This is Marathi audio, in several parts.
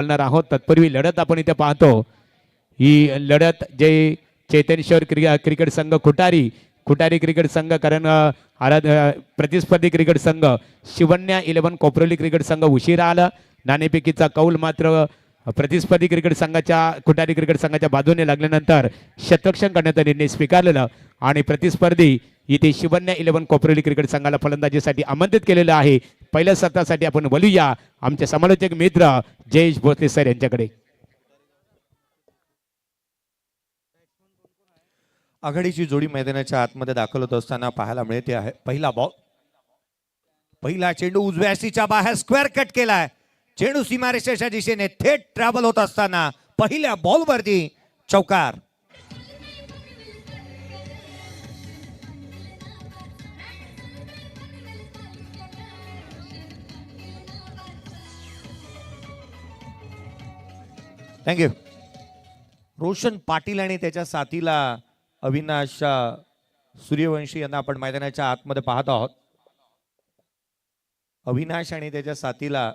चालणार आहोत. तत्पूर्वी लढत आपण इथे पाहतो. ही लढत जे चैतन्येश्वर क्रिकेट संघ खुटारी क्रिकेट संघ कारण प्रतिस्पर्धी क्रिकेट संघ शिवन्या 11 कोपरोली क्रिकेट संघ उशिरा आला. नाणेफेकीचा कौल मात्र प्रतिस्पर्धी क्रिकेट संघाच्या खुटारी क्रिकेट संघाच्या बाजूने लागल्यानंतर शतरक्षण करण्याचा निर्णय स्वीकारलेला आणि प्रतिस्पर्धी इथे शिवन्या 11 कोपरोली क्रिकेट संघाला फलंदाजीसाठी आमंत्रित केलेलं आहे. पहिल्या सत्रासाठी आपण बोलूया आमचे समालोचक मित्र जयेश भोसले सर यांच्याकडे. आघाडीची जोडी मैदानाच्या आतमध्ये दाखल होत असताना पाहायला मिळते आहे. पहिला बॉल, पहिला चेंडू उजव्या सीच्या बाहेर स्क्वेअर कट केलाय. चेंडू सीमारेषेच्या दिशेने थेट ट्रॅव्हल होत असताना पहिल्या बॉलवरती चौकार. थँक्यू. रोशन पाटील आणि त्याच्या साथीला अविनाश सूर्यवंशी यांना आपण मैदानाच्या आतमध्ये पाहत आहोत. अविनाश आणि त्याच्या साथीला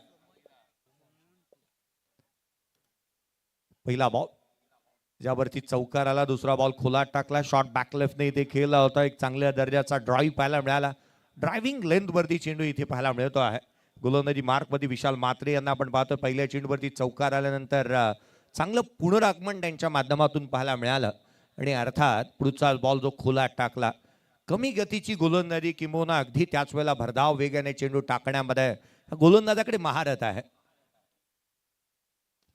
पहिला बॉल ज्यावरती चौकार आला. दुसरा बॉल खोला टाकला. शॉर्ट बॅक लेफ्टने इथे खेळला होता. एक चांगल्या दर्जाचा ड्राईव्ह पाहायला मिळाला. ड्रायव्हिंग लेंथ वरती चेंडू इथे पाहायला मिळतो आहे. गोलंदाजी मार्क मध्ये विशाल म्हात्रे यांना आपण पाहतो. पहिल्या चेंडूवरती चौकार आल्यानंतर चांगलं पुनरागमन त्यांच्या माध्यमातून पाहायला मिळालं आणि अर्थात पुढचा बॉल जो खोला टाकला. कमी गतीची गोलंदाजी किंबहुना अगदी त्याच वेळेला भरधाव वेगाने चेंडू टाकण्यामध्ये गोलंदाजाकडे महारत आहे.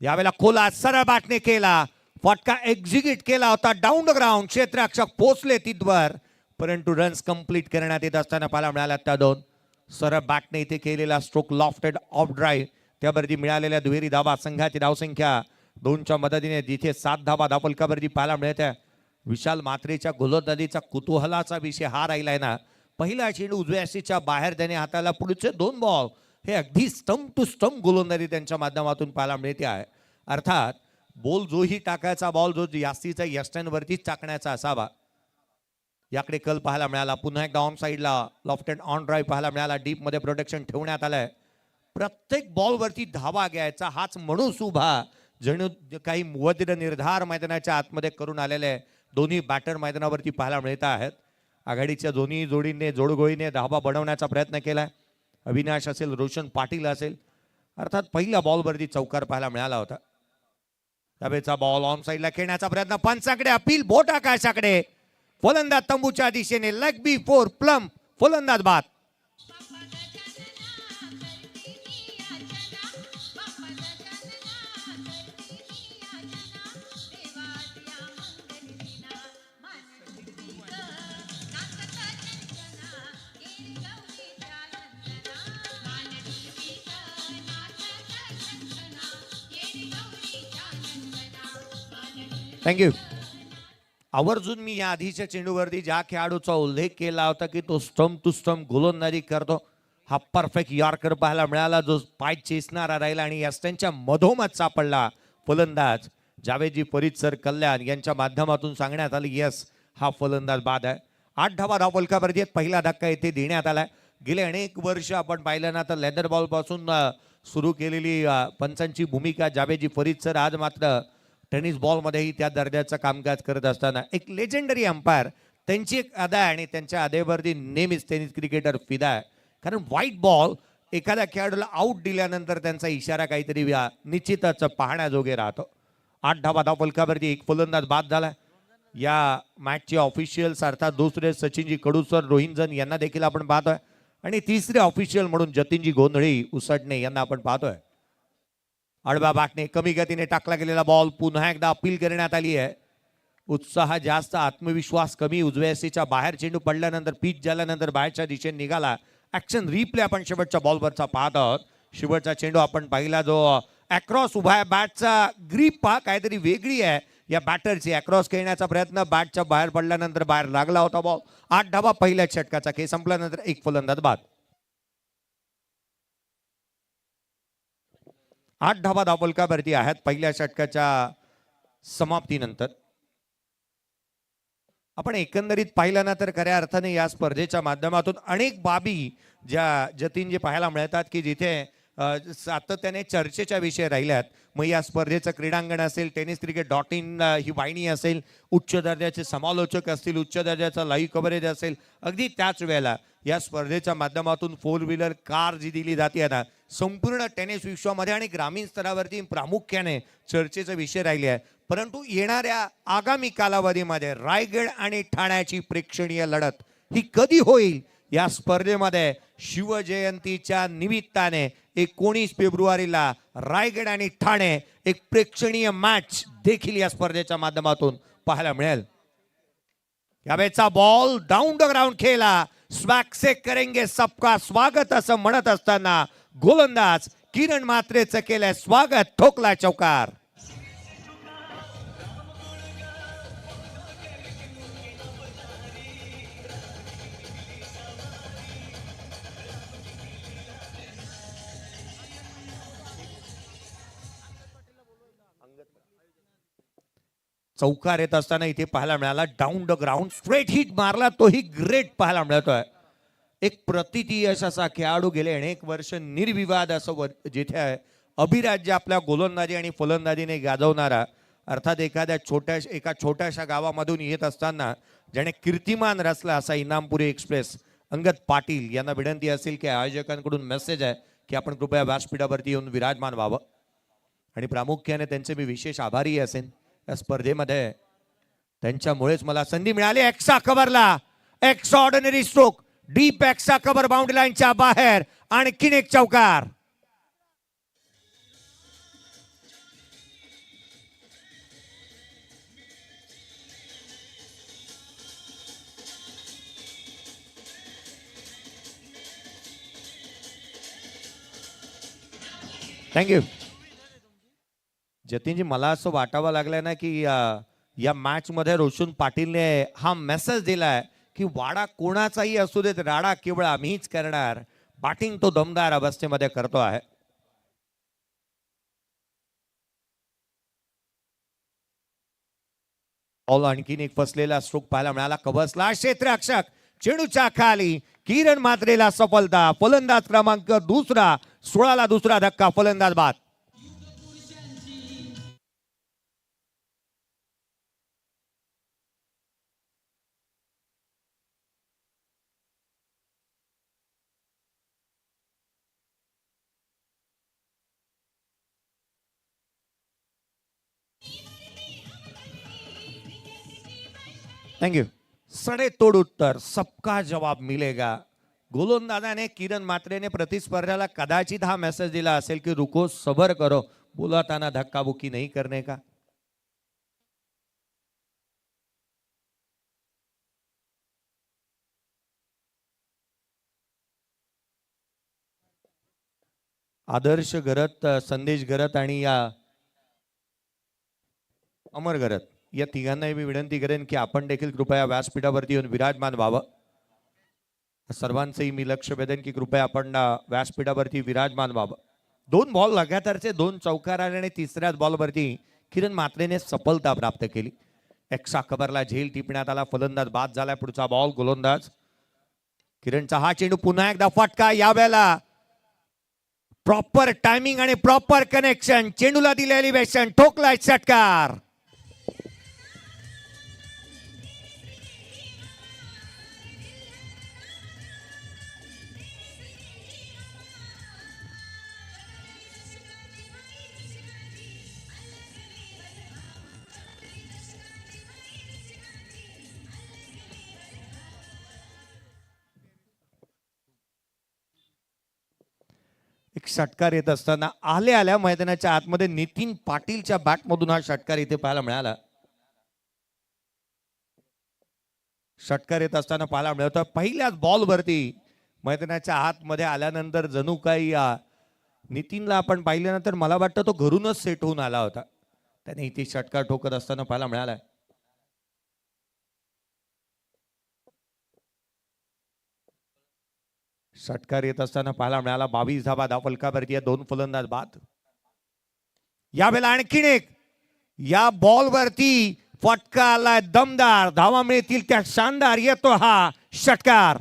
यावेळेला खोला सरळ बॅटने केला. फटका एक्झिक्यूट केला होता. डाऊन द ग्राउंड क्षेत्ररक्षक पोहोचले तिथवर परंतु रन्स कंप्लीट करण्यात येत असताना पाहायला मिळाला त्या दोन. सरळ बॅटने इथे केलेला स्ट्रोक लॉफ्टेड ऑफ ड्राईव्ह त्यावरती मिळालेल्या दुहेरी धावा संघाची धावसंख्या 2च्या मदतीने जिथे 7 धावा धावफलकावरती पाहायला मिळते. विशाल म्हात्रेच्या गोलंदाजीचा कुतूहलाचा विषय हा राहिलाय ना. पहिला चेंडू उजव्या सीच्या बाहेर त्याने हाताला. पुढचे 2 बॉल हे अगदी स्टंप टू स्टंप गोलंदाजी त्यांच्या माध्यमातून पाहायला मिळते आहे. अर्थात बॉल जोही टाकायचा बॉल जो जास्तीचा यष्टांवरतीच टाकण्याचा असावा याकडे कल पाहायला मिळाला. पुन्हा एकदा ऑन साईडला लॉफ्टेड ऑन ड्राईव्ह पाहायला मिळाला. डीप मध्ये प्रोटेक्शन ठेवण्यात आलंय. प्रत्येक बॉलवरती धावा घ्यायचा हाच म्हणूस उभा जणू काही मुवद्दिर निर्धार मैदानाच्या आतमध्ये करून आलेले दोन्ही बॅटर मैदानावरती पाहायला मिळत आहेत. आघाडीच्या दोन्ही जोडीने जोडगोळीने धावा बनवण्याचा प्रयत्न केलाय. अविनाश असेल, रोशन पाटील असेल. अर्थात पहिल्या बॉलवरती चौकार पाहायला मिळाला होता. त्यावेळेचा बॉल ऑन साईडला खेळण्याचा प्रयत्न. पंचाकडे अपील, बोट आकाशाकडे. फलंदाज तंबूच्या दिशेने लेग बी 4 प्लम. फलंदाज बाद. थँक्यू. आवर्जून मी या आधीच्या चेंडूवरती ज्या खेळाडूचा उल्लेख केला होता की तो स्टंप टू स्टंप गोलंदाजी करतो हा परफेक्ट यॉर्कर पाहायला मिळाला जो पाय चेसणारा राहिला आणि यस्टनच्या मधोमध सापडला फलंदाज जावेदजी फरीद कल्याण यांच्या माध्यमातून सांगण्यात आलं यस हा फलंदाज बाद आहे. 8 धावा धावफलकावरती पहिला धक्का इथे देण्यात आलाय. गेले अनेक वर्ष आपण पाहिलं ना तर लेदर बॉल पासून सुरू केलेली पंचांची भूमिका जावेदजी फरीद आज मात्र टेनिस बॉलमध्येही त्या दर्जाचं कामकाज करत असताना एक लेजेंडरी अंपायर त्यांची एक अदा आहे आणि त्यांच्या अदेवरती नेहमीच टेनिस क्रिकेटर फिदा आहे. कारण व्हाईट बॉल एखाद्या खेळाडूला आऊट दिल्यानंतर त्यांचा इशारा काहीतरी निश्चितच पाहण्याजोगे राहतो. 8 धावा धावफलकावरती एक फलंदाज बाद झाला. या मॅचचे ऑफिशियल्स अर्थात दुसरे सचिनजी कडूसर रोहिंजन यांना देखील आपण पाहतोय आणि तिसरे ऑफिशियल म्हणून जतीनजी गोंधळी उसडणे यांना आपण पाहतोय. आडव्या बॅटने कमी गतीने टाकला गेलेला बॉल पुन्हा एकदा अपील करण्यात आली आहे. उत्साह जास्त, आत्मविश्वास कमी. उजव्या सीच्या बाहेर चेंडू पडल्यानंतर पिच झाल्यानंतर बाहेरच्या दिशेने निघाला. ऍक्शन रिप्ले आपण शेवटच्या बॉलवरचा पाहत आहोत. शेवटचा चेंडू आपण पाहिला जो अक्रॉस उभा आहे. बॅटचा ग्रीप काहीतरी वेगळी आहे या बॅटरची. अक्रॉस खेळण्याचा प्रयत्न बॅटच्या बाहेर पडल्यानंतर बाहेर लागला होता बॉल. 8 धावा पहिल्या षटकाचा खेळ संपल्यानंतर एक फलंदाज बाद. 8 धावा धावफलकावरती आहेत पहिल्या षटकाच्या समाप्तीनंतर. आपण एकंदरीत पाहिलं ना तर खऱ्या अर्थाने या स्पर्धेच्या माध्यमातून अनेक बाबी ज्या जतीन जे पाहायला मिळतात की जिथे सातत्याने चर्चेच्या विषय राहिल्यात. मग या स्पर्धेचं क्रीडांगण असेल, टेनिस क्रिकेट .in ही वाहिनी असेल, उच्च दर्जाचे समालोचक असतील, उच्च दर्जाचं लाईव्ह कव्हरेज असेल, अगदी त्याच वेळेला या स्पर्धेच्या माध्यमातून 4 व्हीलर कार जी दिली जाते ना, संपूर्ण टेनिस विश्वामध्ये आणि ग्रामीण स्तरावरती प्रामुख्याने चर्चेचा विषय राहिले आहे. परंतु येणाऱ्या आगामी कालावधीमध्ये रायगड आणि ठाण्याची प्रेक्षणीय लढत ही कधी होईल, या स्पर्धेमध्ये शिवजयंतीच्या निमित्ताने 19 फेब्रुवारीला रायगड आणि ठाणे एक प्रेक्षणीय मॅच देखील या स्पर्धेच्या माध्यमातून पाहायला मिळेल. यावेळेचा बॉल डाऊन द ग्राउंड खेळला, स्वॅग से करेंगे सबका स्वागत असं म्हणत असताना गोलंदाज किरण म्हात्रेचं केलंय स्वागत, ठोकला चौकार. चौकार येत असताना इथे पाहायला मिळाला, down the ground straight hit मारला, तोही ग्रेट पाहायला मिळतोय. एक प्रतियश असा खेळाडू गेले अनेक वर्ष निर्विवाद असं जिथे आहे अभिराज्य आपल्या गोलंदाजी आणि फलंदाजीने गाजवणारा, अर्थात एका छोट्याशा गावामधून येत असताना ज्याने कीर्तिमान रचला असा इनामपुरी एक्सप्रेस अंगद पाटील यांना विनंती असेल की आयोजकांकडून मेसेज आहे की आपण कृपया व्यासपीठावरती येऊन विराजमान व्हावं आणि प्रामुख्याने त्यांचे मी विशेष आभारी असेन. या स्पर्धेमध्ये त्यांच्यामुळेच मला संधी मिळाली. एक्सा कव्हरला एक्स ऑर्डिनरी स्ट्रोक, डीप एक्सा कव्हर बाउंड्री लाईनच्या बाहेर, आणखीन एक चौकार. थँक्यू. जतीनजी, मला असं वाटावं लागलंय ना की या मॅच मध्ये रोशन पाटीलने हा मेसेज दिलाय की वाडा कोणाचाही असू देत, राडा केवळ आम्हीच करणार. बॅटिंग तो दमदार अवस्थेमध्ये करतो आहे. बॉल आणखीन एक फसलेला स्ट्रोक पाहायला मिळाला. कबसला क्षेत्ररक्षक, चेंडूच्या खाली किरण म्हात्रेला सफलता. फलंदाज क्रमांक दुसरा, 16ला दुसरा धक्का, फलंदाज बाद. थँक्यू. सडेतोड उत्तर, सबका जवाब मिलेगा. गोलंदाजाने किरण म्हात्रेने प्रतिस्पर्ध्याला कदाचित हा मेसेज दिला असेल की रुको सबर करो, बोलाताना धक्काबुक्की नहीं करने का. आदर्श गरत, संदेश गरत आणि या अमर गरत या तिघांनाही मी विनंती करेन की आपण देखील कृपया व्यासपीठावरती येऊन विराजमान व्हावं. सर्वांचंही मी लक्ष वेधेन की कृपया आपण व्यासपीठावरती विराजमान व्हावं. 2 बॉल लगातारचे 2 चौकार आले आणि तिसऱ्याच बॉलवरती किरण म्हात्रेने सफलता प्राप्त केली. एक्सा कव्हरला झेल टिपण्यात आला, फलंदाज बाद झाला. पुढचा बॉल गोलंदाज किरणचा हा चेंडू पुन्हा एकदा फटका, यावेळेला प्रॉपर टायमिंग आणि प्रॉपर कनेक्शन, चेंडूला दिले एलिव्हेशन, ठोकलाय षटकार. एक षटकार येत असताना आल्या मैदानाच्या आतमध्ये नितीन पाटीलच्या बॅटमधून हा षटकार इथे पाहायला मिळाला. षटकार येत असताना पाहायला मिळतं पहिल्याच बॉलवरती मैदानाच्या आतमध्ये आल्यानंतर जणू काही नितीनला आपण पाहिल्यानंतर मला वाटतं तो घरूनच सेट होऊन आला होता. त्याने इथे षटकार ठोकत असताना पाहायला मिळाला. षटकार येत असताना पाहायला मिळाला. 22 धावा फलकावरती, 2 फलंदाज बाद. यावेळेला आणखीन एक या बॉलवरती फटका आलाय दमदार, धावा मिळतील त्या शानदार, येतो हा षटकार.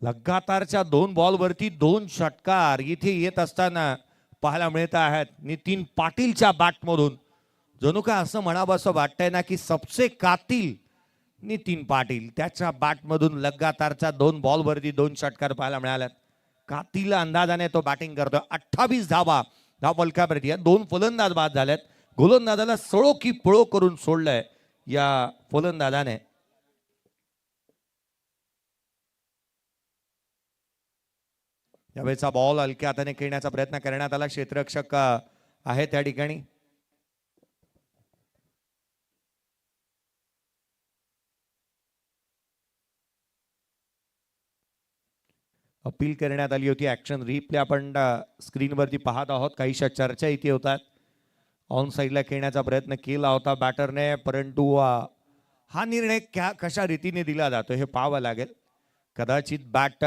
लगातारच्या 2 बॉलवरती 2 षटकार इथे येत असताना पाहायला मिळत आहेत नितीन पाटीलच्या बॅटमधून. जणू काय असं म्हणावं असं वाटतंय ना की सबसे कातिल नितीन पाटील, त्याच्या बॅटमधून लगातारच्या 2 बॉलवरती 2 षटकार पाहायला मिळाल्यात. कातिल अंदाजाने तो बॅटिंग करतो. 28 धावा फलकावरती 2 फलंदाज बाद झालेत. गोलंदाजाला सळो की पळो करून सोडलंय या फलंदाजाने. यावेळेचा बॉल हलक्या हाताने खेळण्याचा प्रयत्न करण्यात आला. क्षेत्ररक्षक आहे त्या ठिकाणी. अपील करण्यात आली होती. ऍक्शन रिप्ले आपण स्क्रीनवरती पाहत आहोत. काहीशा चर्चा इथे होतात. ऑन साईडला खेळण्याचा प्रयत्न केला होता बॅटरने, परंतु हा निर्णय कशा रीतीने दिला जातो हे पाहावं लागेल. कदाचित बॅट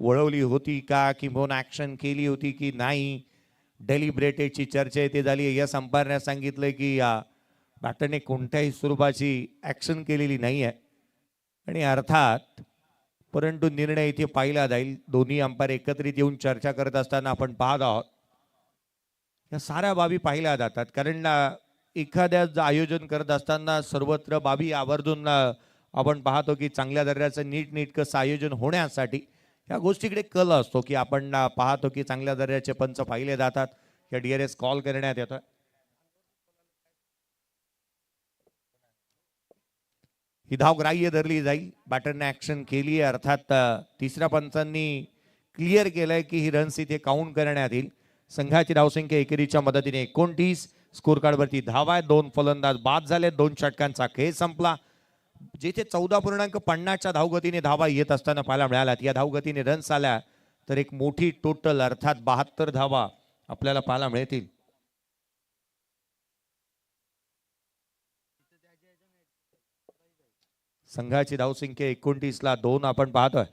वळवली होती का किंवा ऍक्शन केली होती की नाही, डेलिब्रेटेडची चर्चा इथे झाली. या अंपायरने सांगितलंय की बॅटरने कोणत्याही स्वरूपाची ऍक्शन केलेली नाही आहे आणि अर्थात परंतु निर्णय इथे पाहिला जाईल. दोन्ही अंपायर एकत्रित येऊन चर्चा करत असताना आपण पाहत आहोत. या साऱ्या बाबी पाहिल्या जातात कारण एखाद्या आयोजन करत असताना सर्वत्र बाबी आवर्जून आपण पाहतो की चांगल्या दर्जाचं नीटनेटकं आयोजन होण्यासाठी या गोष्टीकडे कल असतो की आपण पाहतो की चांगल्या दर्जाचे पंच पाहिले जातात. या DRS कॉल करण्यात येतोय. ही धाव ग्राह्य धरली जाईल. बॅटरने ऍक्शन केली आहे, अर्थात तिसऱ्या पंचांनी क्लिअर केलंय की ही रन्स इथे काउंट करण्यात येईल. संघाची धावसंख्या एकेरीच्या मदतीने 29. स्कोर कार्डवरती धावा आहे. 2 फलंदाज बाद झाले. 2 षटकांचा खेळ संपला. जिथे 14.50च्या धावगतीने धावा येत असताना पाहायला मिळाल्यात. या धावगतीने रन्स आल्या तर एक मोठी टोटल अर्थात 72 धावा आपल्याला पाहायला मिळतील. संघाची धावसंख्या 29ला 2 आपण पाहतोय.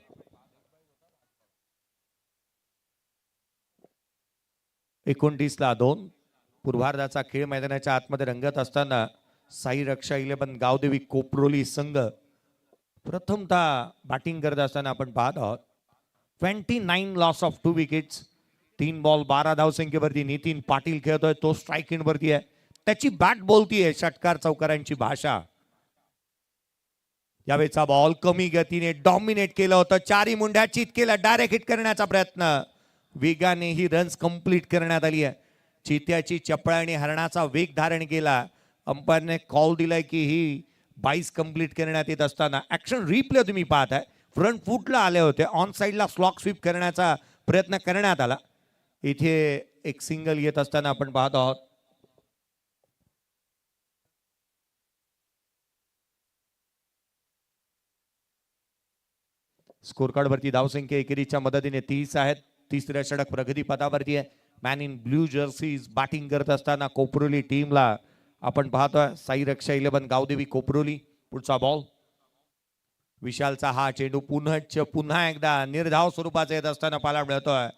ला 2. पूर्वार्धाचा खेळ मैदानाच्या आतमध्ये रंगत असताना साई रक्षा 11 गावदेवी कोपरोली संघ प्रथमतः बॅटिंग करत असताना आपण पाहत आहोत. 29 लॉस ऑफ 2 विकेट्स. 3 बॉल 12 धावसंख्येवरती नितीन पाटील खेळतोय. तो स्ट्राईक इन वरती आहे. त्याची बॅट बोलतीये षटकार चौकारांची भाषा. यावेळेचा बॉल कमी गतीने डॉमिनेट केलं होतं. 4 मुंड्या चित केला. डायरेक्ट हिट करण्याचा प्रयत्न. वेगाने ही रन्स कंप्लीट करण्यात आली आहे. चित्याची चपळाने हरणाचा वेग धारण केला. अंपायरने कॉल दिलाय की ही 22 कंप्लीट करण्यात येत असताना ऍक्शन रिप्ले तुम्ही पाहताय. फ्रंट फुटला आले होते. ऑन साईडला स्लॉक स्वीप करण्याचा प्रयत्न करण्यात आला. इथे एक सिंगल येत असताना आपण पाहत आहोत. स्कोर कार्ड वरती धावसंख्या एकेरीच्या मदतीने 30 आहेत. तिसऱ्या षटक प्रगती पथावरती आहे. Man in blue jerseys batting करत असताना कोपरोली टीमला आपण पाहतोय. साई रक्षा 11 गावदेवी कोपरोली. पुढचा बॉल. विशालचा हा चेंडू पुन्हा एकदा निर्धाव स्वरूपाचा येत असताना पाहायला मिळतोय.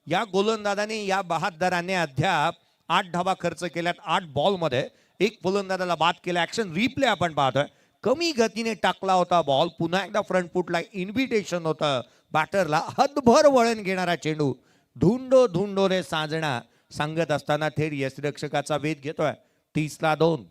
या गोलंदाजाने या बहादराने अद्याप 8 धावा खर्च केल्यात. 8 बॉल मध्ये 1 फलंदाजाला बाद केला. ऍक्शन रिप्ले आपण पाहतोय. कमी गतीने टाकला होता बॉल. पुन्हा एकदा फ्रंट फुटला. इन्व्हिटेशन होतं बॅटरला. हदभर वळण घेणारा चेंडू धुंडो धुंडो रे साजना सांगत असताना थेट यष्टिरक्षकाचा वेध घेतोय. 30ला 2.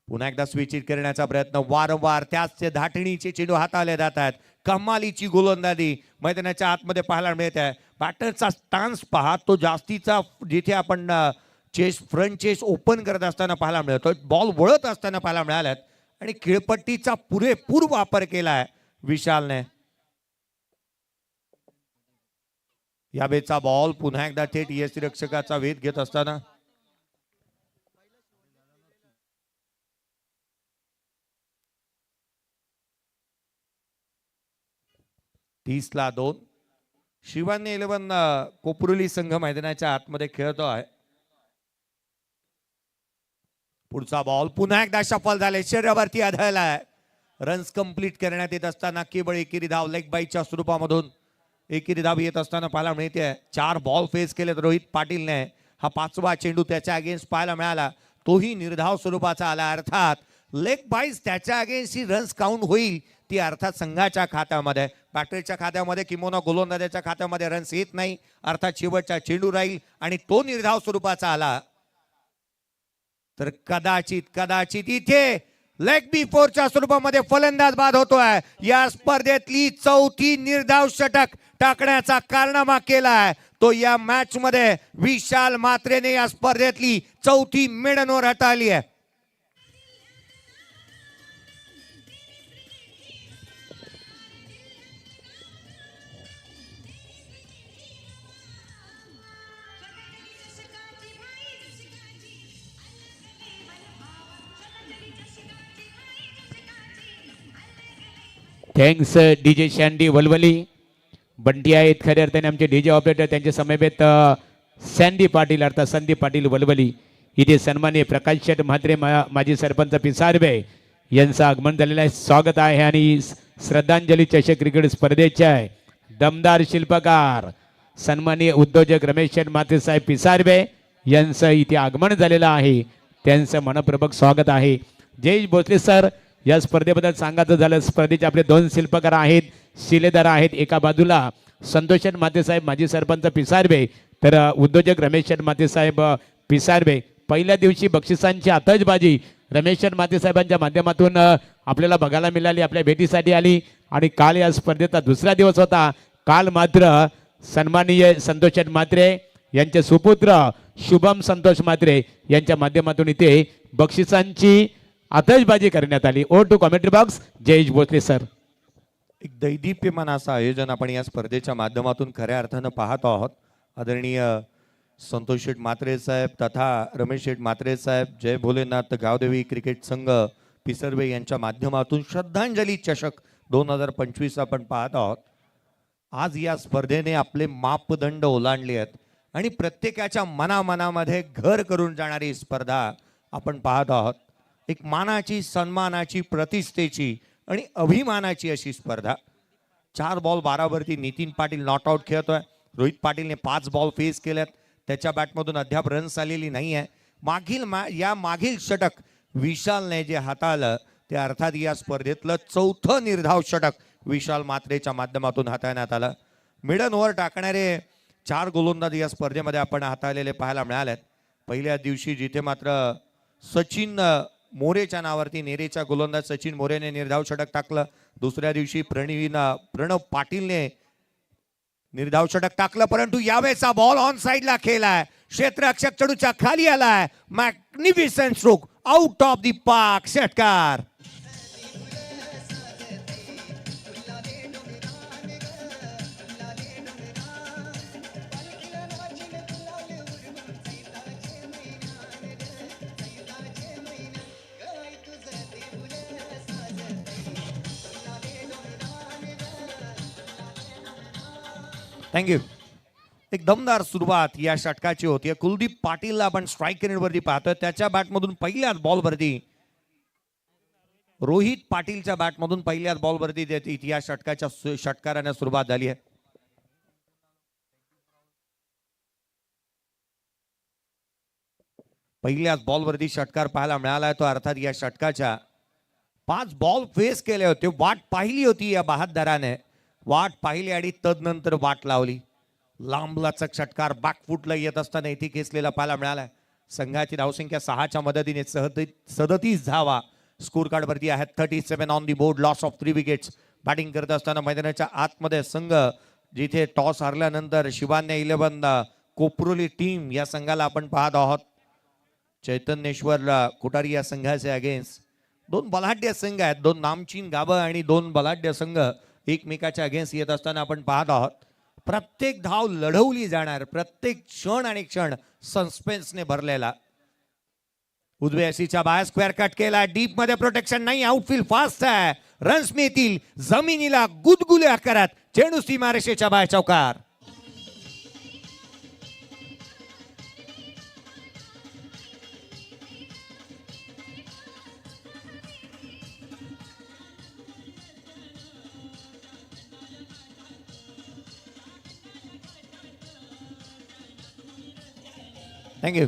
पुन्हा एकदा स्विच हिट करण्याचा प्रयत्न. वारंवार त्याच धाटणीचे चेंडू हाताळले जात आहेत. कमालीची गोलंदाजी मैदानाच्या आतमध्ये पाहायला मिळत आहे. बॅटरचा स्टान्स पहा. तो जास्तीचा जिथे आपण फ्रंट चेस ओपन करत असताना पाहायला मिळतो. बॉल वळत असताना पाहायला मिळाल्यात आणि खेळपट्टीचा पुरेपूर वापर केलाय विशालने. यावेळेचा बॉल पुन्हा एकदा थेट यष्टिरक्षकाचा वेध घेत असताना 30ला 2. शिवानी 11 कोपरोली संघ मैदानाच्या आतमध्ये खेळतो आहे. पुढचा बॉल पुन्हा एकदा सफल झाले. शरीरावरती आढळलाय. रन्स कंप्लीट करण्यात येत असताना केवळ एकेरी धाव लेग बाईच्या स्वरूपामधून एकेरी धाव येत असताना पाहायला मिळते. 4 बॉल फेस केलेत रोहित पाटीलने. हा 5वा चेंडू त्याच्या अगेन्स्ट पाहायला मिळाला. तोही निर्धाव स्वरूपाचा आला. अर्थात लेग बाईज त्याच्या अगेन्स्ट रन्स काउंट होईल ती अर्थात संघाच्या खात्यामध्ये, बॅटरीच्या खात्यामध्ये किंवा गोलंदाजाच्या खात्यामध्ये रन्स येत नाही, अर्थात शेवटचा चेंडू राहील आणि तो निर्धाव स्वरूपाचा आला तर कदाचित कदाचित इथे लेग बी फोरच्या स्वरूपामध्ये फलंदाज बाद होतोय. या स्पर्धेतली चौथी निर्धाव षटक टाकण्याचा कारनामा केलाय तो या मॅच मध्ये विशाल मात्रेने या स्पर्धेतली चौथी मेडन ओव्हर हाताळली आहे. थँक्स डीजे शँडी वलवली. बंटी आहेत खऱ्या अर्थाने आमचे डीजे ऑपरेटर, त्यांच्या समवेत सँडी पाटील अर्थात संदीप पाटील वलवली. इथे सन्माननीय प्रकाश शेठ म्हात्रे माजी सरपंच पिसारबे यांचं आगमन झालेलं आहे. स्वागत आहे आणि श्रद्धांजली चषक क्रिकेट स्पर्धेचे आहे दमदार शिल्पकार सन्माननीय उद्योजक रमेश शेठ म्हात्रे साहेब पिसारबे यांचं इथे आगमन झालेलं आहे. त्यांचं मनपूर्वक स्वागत आहे. जयेश भोसले सर, या स्पर्धेबद्दल सांगायचं झालं, स्पर्धेचे आपले 2 शिल्पकार आहेत, शिलेदार आहेत. एका बाजूला संतोष शेठ म्हात्रे साहेब माजी सरपंच पिसारबे, तर उद्योजक रमेश शेठ म्हात्रे साहेब पिसारबे. पहिल्या दिवशी बक्षिसांची आतषबाजी रमेश शेठ म्हात्रे साहेबांच्या माध्यमातून आपल्याला बघायला मिळाली, आपल्या भेटीसाठी आली. आणि काल या स्पर्धेचा दुसरा दिवस होता. काल मात्र सन्माननीय संतोष शेठ म्हात्रे यांचे सुपुत्र शुभम संतोष म्हात्रे यांच्या माध्यमातून इथे बक्षिसांची आतषबाजी करण्यात आली. Over to commentary box Jayesh Bhosale sir. एक दैदिप्यमान असं आयोजन आपण या स्पर्धेच्या माध्यमातून खऱ्या अर्थानं पाहत आहोत. आदरणीय संतोष शेठ म्हात्रे साहेब तथा रमेश शेठ म्हात्रे साहेब, जय भोलेनाथ गावदेवी क्रिकेट संघ पिसर्वे यांच्या माध्यमातून श्रद्धांजली चषक 2025 आपण पाहत आहोत. आज या स्पर्धेने आपले मापदंड ओलांडले आहेत आणि प्रत्येकाच्या मनामनामध्ये घर करून जाणारी स्पर्धा आपण पाहत आहोत. एक मानाची, सन्मानाची, प्रतिष्ठेची आणि अभिमानाची अशी स्पर्धा. 4 बॉल 12 वरती नितीन पाटील नॉट आउट खेळतोय. रोहित पाटीलने 5 बॉल फेस केल्यात, त्याच्या बॅटमधून अद्याप रन्स आलेली नाही आहे. मागील षटक विशालने जे हाताळलं ते अर्थात या स्पर्धेतलं 4थं निर्धाव षटक विशाल मात्रेच्या माध्यमातून हाताळण्यात आलं. मिडन ओव्हर टाकणारे 4 गोलंदाज या स्पर्धेमध्ये आपण हाताळलेले पाहायला मिळालेत. पहिल्या दिवशी जिथे मात्र सचिन मोरेच्या नावावरती नेरेच्या गोलंदाज सचिन मोरेने निर्धाव षटक टाकलं. दुसऱ्या दिवशी प्रणव पाटीलने निर्धाव षटक टाकलं, परंतु यावेळेचा बॉल ऑन साइडला खेळलाय, क्षेत्ररक्षक चढूच्या खाली आलाय. Magnificent stroke out of the park, षटकार. थँक्यू. एक दमदार सुरुवात या षटकाची होती. कुलदीप पाटीलला आपण स्ट्राईक रेटवरती पाहतोय. त्याच्या बॅटमधून पहिल्याच बॉलवरती रोहित पाटीलच्या बॅटमधून पहिल्याच बॉलवरती या षटकाच्या षटकाराने सुरुवात झाली आहे. पहिल्याच बॉलवरती षटकार पाहायला मिळाला तो अर्थात या षटकाच्या 5 बॉल फेस केले होते. वाट पाहिली होती या बहादराने, वाट पाहिली आणि तदनंतर वाट लावली. लांबलाचक षटकार बॅकफुटला येत असताना इथे खेचलेला पाहायला मिळाला. संघाची धावसंख्या 6च्या मदतीने 37 धावा स्कोर कार्ड वरती आहेत. 37 on the board, loss of 3 wickets. Batting करत असताना मैदानाच्या आतमध्ये संघ जिथे टॉस हारल्यानंतर शिवान्य 11 कोपरोली टीम या संघाला आपण पाहत आहोत. चैतन्येश्वर कोठारी या संघाचे अगेन्स्ट 2 बलाढ्य संघ आहेत. 2 नामचीन गावं आणि 2 बलाढ्य संघ एकमेकाच्या अगेन्स्ट येत असताना आपण पाहत आहोत. प्रत्येक धाव लढवली जाणार, प्रत्येक क्षण आणि क्षण सस्पेन्सने भरलेला. उजव्या सीच्या बाहेर स्क्वेअर कट केला, डीप मध्ये प्रोटेक्शन नाही, आउटफील्ड फास्ट आहे, रन्स मिळतील. जमिनीला गुदगुल्या करत चेंडू सीमारेषेच्या बाहेर चौकार. थँक्यू.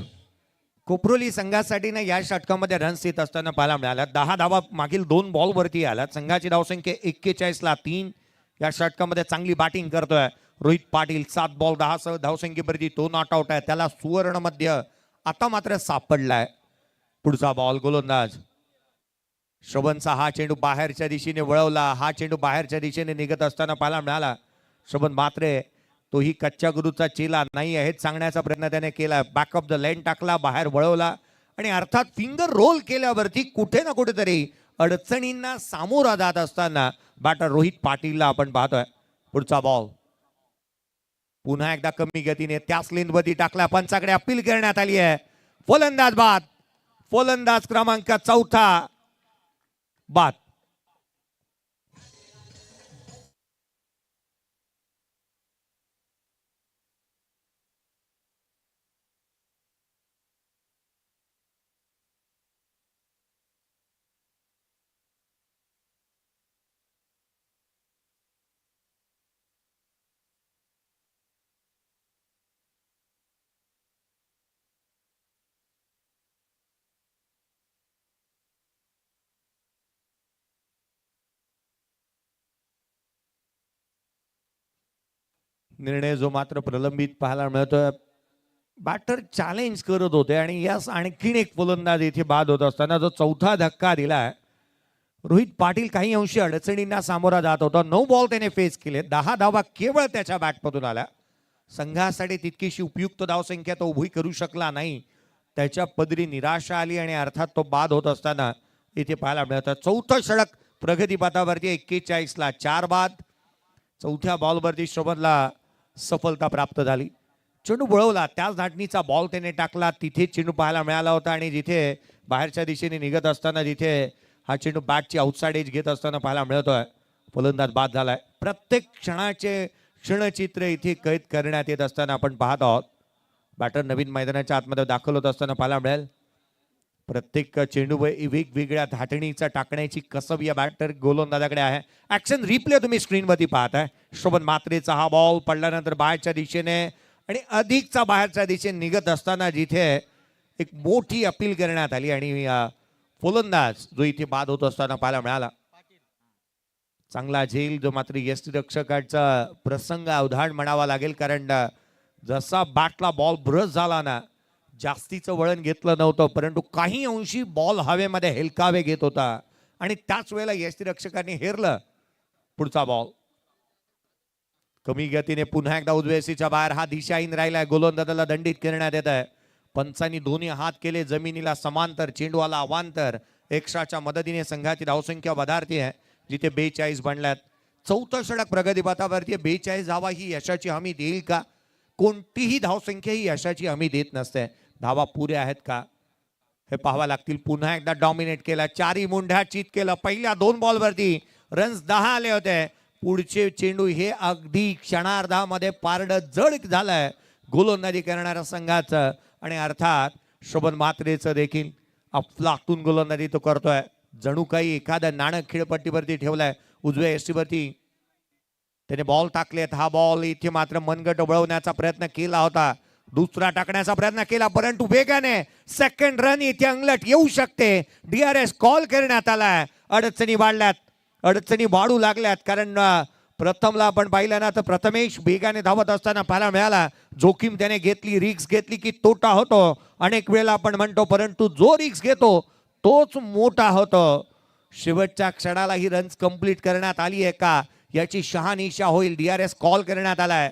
कोपरोली संघासाठी ना या षटकामध्ये रन्स येत असताना पाहायला मिळाल्या. 10 धावा मागील 2 बॉल वरती आल्यात. संघाची धावसंख्या 41 ला 3. या षटकामध्ये चांगली बॅटिंग करतोय रोहित पाटील. 7 बॉल 10 सह धावसंख्येवरती तो नॉट आउट आहे. त्याला सुवर्ण मध्य आता मात्र सापडलाय. पुढचा बॉल गोलंदाज श्रवणचा हा चेंडू बाहेरच्या दिशेने वळवला. हा चेंडू बाहेरच्या दिशेने निघत असताना पाहायला मिळाला. श्रवण मात्रे तोही कच्च्या गुरुचा चेला नाही आहे हेच सांगण्याचा प्रयत्न त्याने केला. बॅक ऑफ द लाईन टाकला, बाहेर वळवला आणि अर्थात फिंगर रोल केल्यावरती कुठे ना कुठेतरी अडचणींना सामोरा जात असताना बॅटर रोहित पाटीलला आपण पाहतोय. पुढचा बॉल पुन्हा एकदा कमी गतीने त्याच लेनवरती टाकला. पंचाकडे अपील करण्यात आली आहे. फलंदाज बाद. फलंदाज क्रमांक 4 बाद. निर्णय जो मात्र प्रलंबित पाहायला मिळतोय. बॅटर चॅलेंज करत होते आणि यास आणखीन एक फलंदाज इथे बाद होत असताना जो चौथा धक्का दिलाय. रोहित पाटील काही अंशी अडचणींना सामोरा जात होता. 9 बॉल त्याने फेस केले. 10 धावा केवळ त्याच्या बॅटमधून आल्या. संघासाठी तितकीशी उपयुक्त धावसंख्या तो उभी करू शकला नाही. त्याच्या पदरी निराशा आली आणि अर्थात तो बाद होत असताना इथे पाहायला मिळतं. चौथं षटक प्रगतीपथावरती 41 ला 4 बाद. चौथ्या बॉलवरती श्रवणला सफलता प्राप्त झाली. चेंडू वळवला, त्याच धाटणीचा बॉल त्याने टाकला. तिथे चेंडू पाहायला मिळाला होता आणि जिथे बाहेरच्या दिशेने निघत असताना जिथे हा चेंडू बॅटची आउटसाइड एज घेत असताना पाहायला मिळतोय. फलंदाज बाद झालाय. प्रत्येक क्षणाचे क्षणचित्र इथे कैद करण्यात येत असताना आपण पाहत आहोत. बॅटर नवीन मैदानाच्या आतमध्ये दाखल होत असताना पाहायला मिळेल. प्रत्येक चेंडू वेगवेगळ्या धाटणीचा टाकण्याची कसब या बॅटर गोलंदाजाकडे आहे. ऍक्शन रिप्ले तुम्ही स्क्रीनवरती पाहताय. श्रवण मात्रेचा हा बॉल पडल्यानंतर बाहेरच्या दिशेने आणि अधिकचा बाहेरच्या दिशेने निघत असताना जिथे एक मोठी अपील करण्यात आली आणि फलंदाज जो इथे बाद होत असताना पाहायला मिळाला. चांगला झेल जो मात्र यष्टीरक्षकाचा प्रसंग उदाहरण म्हणावा लागेल. कारण जसा बॅटला बॉल ब्रश झाला ना, जास्तीचं वळण घेतलं नव्हतं परंतु काही अंशी बॉल हवेमध्ये हेलकावे घेत होता आणि त्याच वेळेला यष्टीरक्षकांनी हेरलं. पुढचा बॉल कमी गतीने पुन्हा एकदा उजव्या बाहेर. हा दिशाहीन राहिलाय. गोलंदाजाला दंडित करण्यात येत आहे. पंचांनी दोन्ही हात केले जमिनीला समांतर. चेंडूला अवांतर. एक्स्ट्राच्या मदतीने संघाची धावसंख्या वधारती आहे जिथे 42 बनल्यात. चौथं षटक प्रगतीपथावरती 42 धावा ही यशाची हमी देईल का? कोणतीही धावसंख्या ही यशाची हमी देत नसते. धावा पुऱ्या आहेत का हे पाहावं लागतील. पुन्हा एकदा डॉमिनेट केला. 4 मुंढ्या चित केलं. पहिल्या 2 बॉलवरती रन्स 10 आले होते. पुढचे चेंडू हे अगदी क्षणार्धामध्ये पारड जड झालंय गोलंदाजी करणाऱ्या संघाचं आणि अर्थात श्रवण मात्रेचं देखील अफलातून गोलंदाजी तो करतोय. जणू काही एखादा नाणक खिळपट्टीवरती ठेवलाय. उजव्या यष्टीवरती त्याने बॉल टाकलेत. हा बॉल इथे मात्र मनगट वळवण्याचा प्रयत्न केला होता. दुसरा टाकण्याचा प्रयत्न केला परंतु वेगाने सेकंड रन इथे अंगलट येऊ शकते. DRS कॉल करण्यात आलाय. अडचणी वाढल्यात. अडचणी वाढू लागल्यात कारण प्रथमला आपण पाहिलं ना तर प्रथमेश वेगाने धावत असताना पाहायला मिळाला. जोखीम त्याने घेतली, रिक्स घेतली की तोटा होतो. अनेक वेळा आपण म्हणतो परंतु जो रिक्स घेतो तोच मोठा होतो. शेवटच्या क्षणाला ही रन्स कंप्लीट करण्यात आली आहे का याची शहानिशा होईल. DRS कॉल करण्यात आलाय.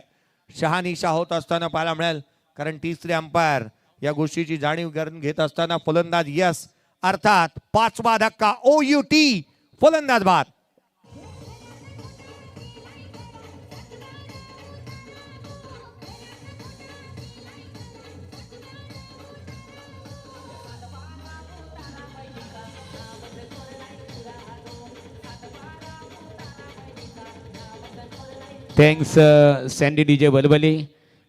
शहानिशा होत असताना पाहायला मिळेल कारण तिसरे अंपायर या गोष्टीची जाणीव करून घेत असताना फलंदाज यस अर्थात 5वा धक्का OUT फलंदाज बाद. Thanks sandy DJ बलबली.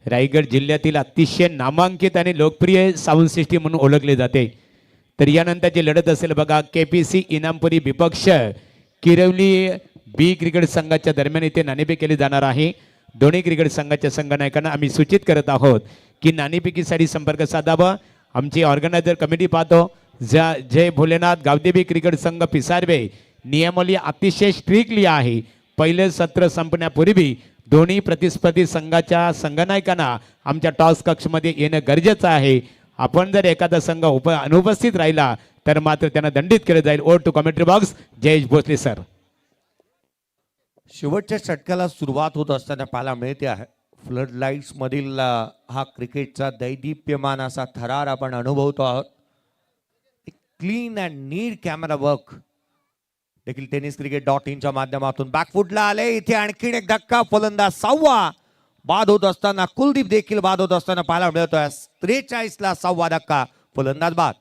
रायगड जिल्ह्यातील अतिशय नामांकित आणि लोकप्रिय साऊंड सिस्टीम म्हणून ओळखले जाते. तर यानंतरची लढत असेल बघा KPC इनामपुरी विपक्ष किरवली B क्रिकेट संघाच्या दरम्यान इथे नाणेफेक केली जाणार आहे. दोन्ही क्रिकेट संघाच्या संघनायकांना आम्ही सूचित करत आहोत की नाणेफेकीसाठी संपर्क साधावा आमची ऑर्गनायझर कमिटी पाहतो. जय भोलेनाथ गावदेवी क्रिकेट संघ पिसारवे नियमावली अतिशय स्ट्रिक्टली आहे. पहिले सत्र संपण्यापूर्वी दोन्ही प्रतिस्पर्धी संघाच्या संघनायकांना आमच्या टॉस कक्षमध्ये येणं गरजेचं आहे. आपण जर एखादा संघ अनुपस्थित राहिला तर मात्र त्यांना दंडित केलं जाईल. Over to commentary box Jayesh Bhosale sir. शेवटच्या षटकाला सुरुवात होत असताना पाहायला मिळते आहे फ्लड लाईट्स मधील हा क्रिकेटचा दैदिप्यमान असा थरार आपण अनुभवतो आहोत. Clean and neat camera work देखील tenniscricket.in माध्यमातून बॅकफुटला आले. इथे आणखीन एक धक्का, फलंदाज 6वा बाद होत असताना कुलदीप देखील बाद होत असताना पाहायला मिळतोय. 43ला 6वा धक्का, फलंदाज बाद.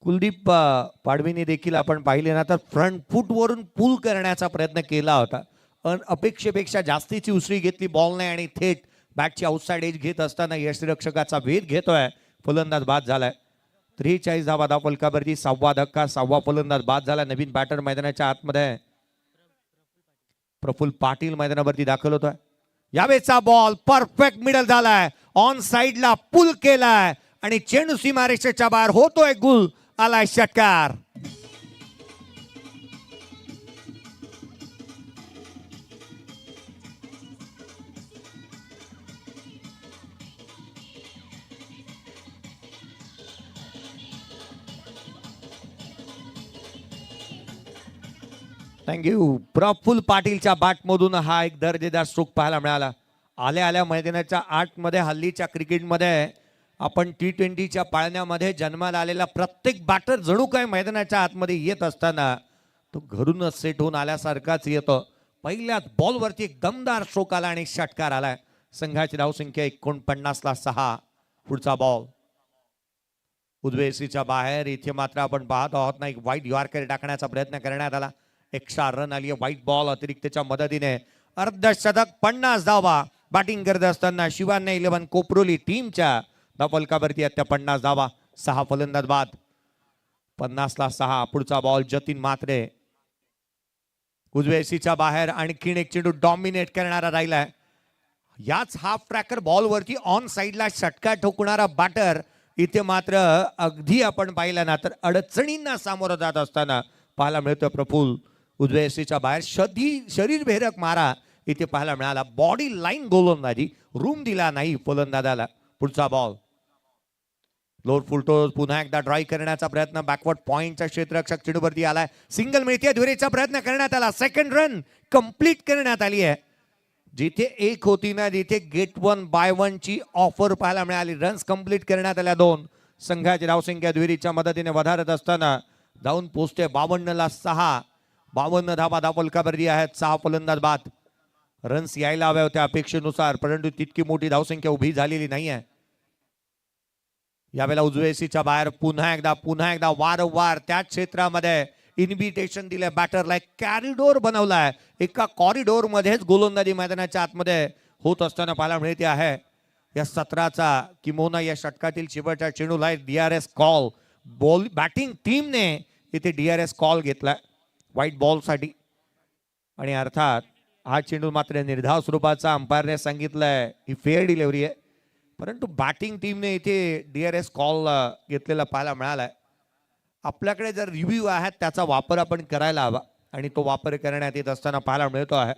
कुलदीप पाडवीने देखील आपण पाहिले ना तर फ्रंट फूटवरून पुल करण्याचा प्रयत्न केला होता. अपेक्षेपेक्षा जास्तीची उसळी घेतली बॉलने आणि थेट बॅटची आउटसाइड एज घेत असताना यष्टिरक्षकाचा वेध घेतोय. फलंदाज बाद झालाय. 43 धावा फलकावरती 6वा धक्का, 6वा फलंदाज बाद झाला. नवीन बॅटर मैदानाच्या आतमध्ये प्रफुल्ल पाटील मैदानावरती दाखल होतोय. यावेळेचा बॉल परफेक्ट मिडल झालाय, ऑन साइडला पुल केलाय आणि चेंडू सीमारेषेच्या बाहेर होतोय गुल. आलाय षटकार. थँक्यू. प्रफुल्ल पाटीलच्या बॅटमधून हा एक दर्जेदार स्ट्रोक पाहायला मिळाला. आल्या आल्या मैदानाच्या आतमध्ये हल्लीच्या क्रिकेटमध्ये आपण T20च्या पाळण्यामध्ये जन्माला आलेला प्रत्येक बॅटर जणू काय मैदानाच्या आतमध्ये येत असताना तो घरूनच सेट होऊन आल्यासारखाच येतो. पहिल्याच बॉलवरती एक दमदार स्ट्रोक आला आणि षटकार आलाय. संघाची धावसंख्या 49ला 6. पुढचा बॉल उजवेसीच्या बाहेर. इथे मात्र आपण पाहत आहोत ना एक वाईट यॉर्कर टाकण्याचा प्रयत्न करण्यात आला. एक्स्ट्रा रन आली. व्हाईट बॉल अतिरिक्तच्या मदतीने अर्धशतक 50 धावा. बॅटिंग करत असताना शिवान्य 11 कोपरोली टीमच्या धावफलकावरती त्या 50 धावा. 6 फलंदाज बाद. 50ला 6. पुढचा बॉल जतीन म्हात्रे उजवेसीच्या बाहेर. आणखीन एक चेंडू डॉमिनेट करणारा राहिलाय. याच हाफ ट्रॅकर बॉलवरती ऑन साइडला षटका ठोकणारा बॅटर इथे मात्र अगदी आपण पाहिलं ना तर अडचणींना सामोरं जात असताना पाहायला मिळतोय. प्रफुल्ल उजवेसीच्या बाहेर शरीर भेरक मारा इथे पाहायला मिळाला. बॉडी लाईन गोलंदाजी, रूम दिला नाही फलंदाजाला. पुढचा बॉल लोड फुलटो. पुन्हा एकदा ड्राईव्ह करण्याचा प्रयत्न. बॅकवर्ड पॉइंटचा क्षेत्ररक्षक चेंडूवरती आलाय. सिंगल मिळते. दुहेरीचा प्रयत्न करण्यात आला. सेकंड रन कंप्लीट करण्यात आली आहे. जिथे एक होती ना जिथे गेट 1 बाय 1 ची ऑफर पाहायला मिळाली. रन्स कंप्लीट करण्यात आल्या 2. संघाची धावसंख्या दुहेरीच्या मदतीने वधारत असताना जाऊन पोहोचते 52ला 6. 52 धावा धावफलकावरती आहेत. 6 फलंदाज बाद. रन्स यायला हव्या होत्या अपेक्षेनुसार, परंतु तितकी मोठी धावसंख्या उभी झालेली नाही आहे. यावेळेला उजवेसीच्या बाहेर पुन्हा एकदा वारंवार त्याच क्षेत्रामध्ये इन्व्हिटेशन दिलंय. बॅटरला एक कॉरिडोर बनवलाय. एका कॉरिडोर मध्येच गोलंदाजी मैदानाच्या आतमध्ये होत असताना पाहायला मिळते आहे. या सत्राचा किंबहुना या षटकातील शेवटच्या चेंडूला DRS कॉल. बॉल बॅटिंग टीमने इथे DRS कॉल घेतलाय व्हाईट बॉलसाठी. आणि अर्थात हा चेंडू मात्र निर्धाव स्वरूपाचा अंपायरने सांगितलंय ही फेअर डिलिव्हरी आहे. परंतु बॅटिंग टीमने इथे DRS कॉल घेतलेला पाहायला मिळालाय. आपल्याकडे जर रिव्ह्यू आहेत त्याचा वापर आपण करायला हवा आणि तो वापर करण्यात येत असताना पाहायला मिळतो आहे.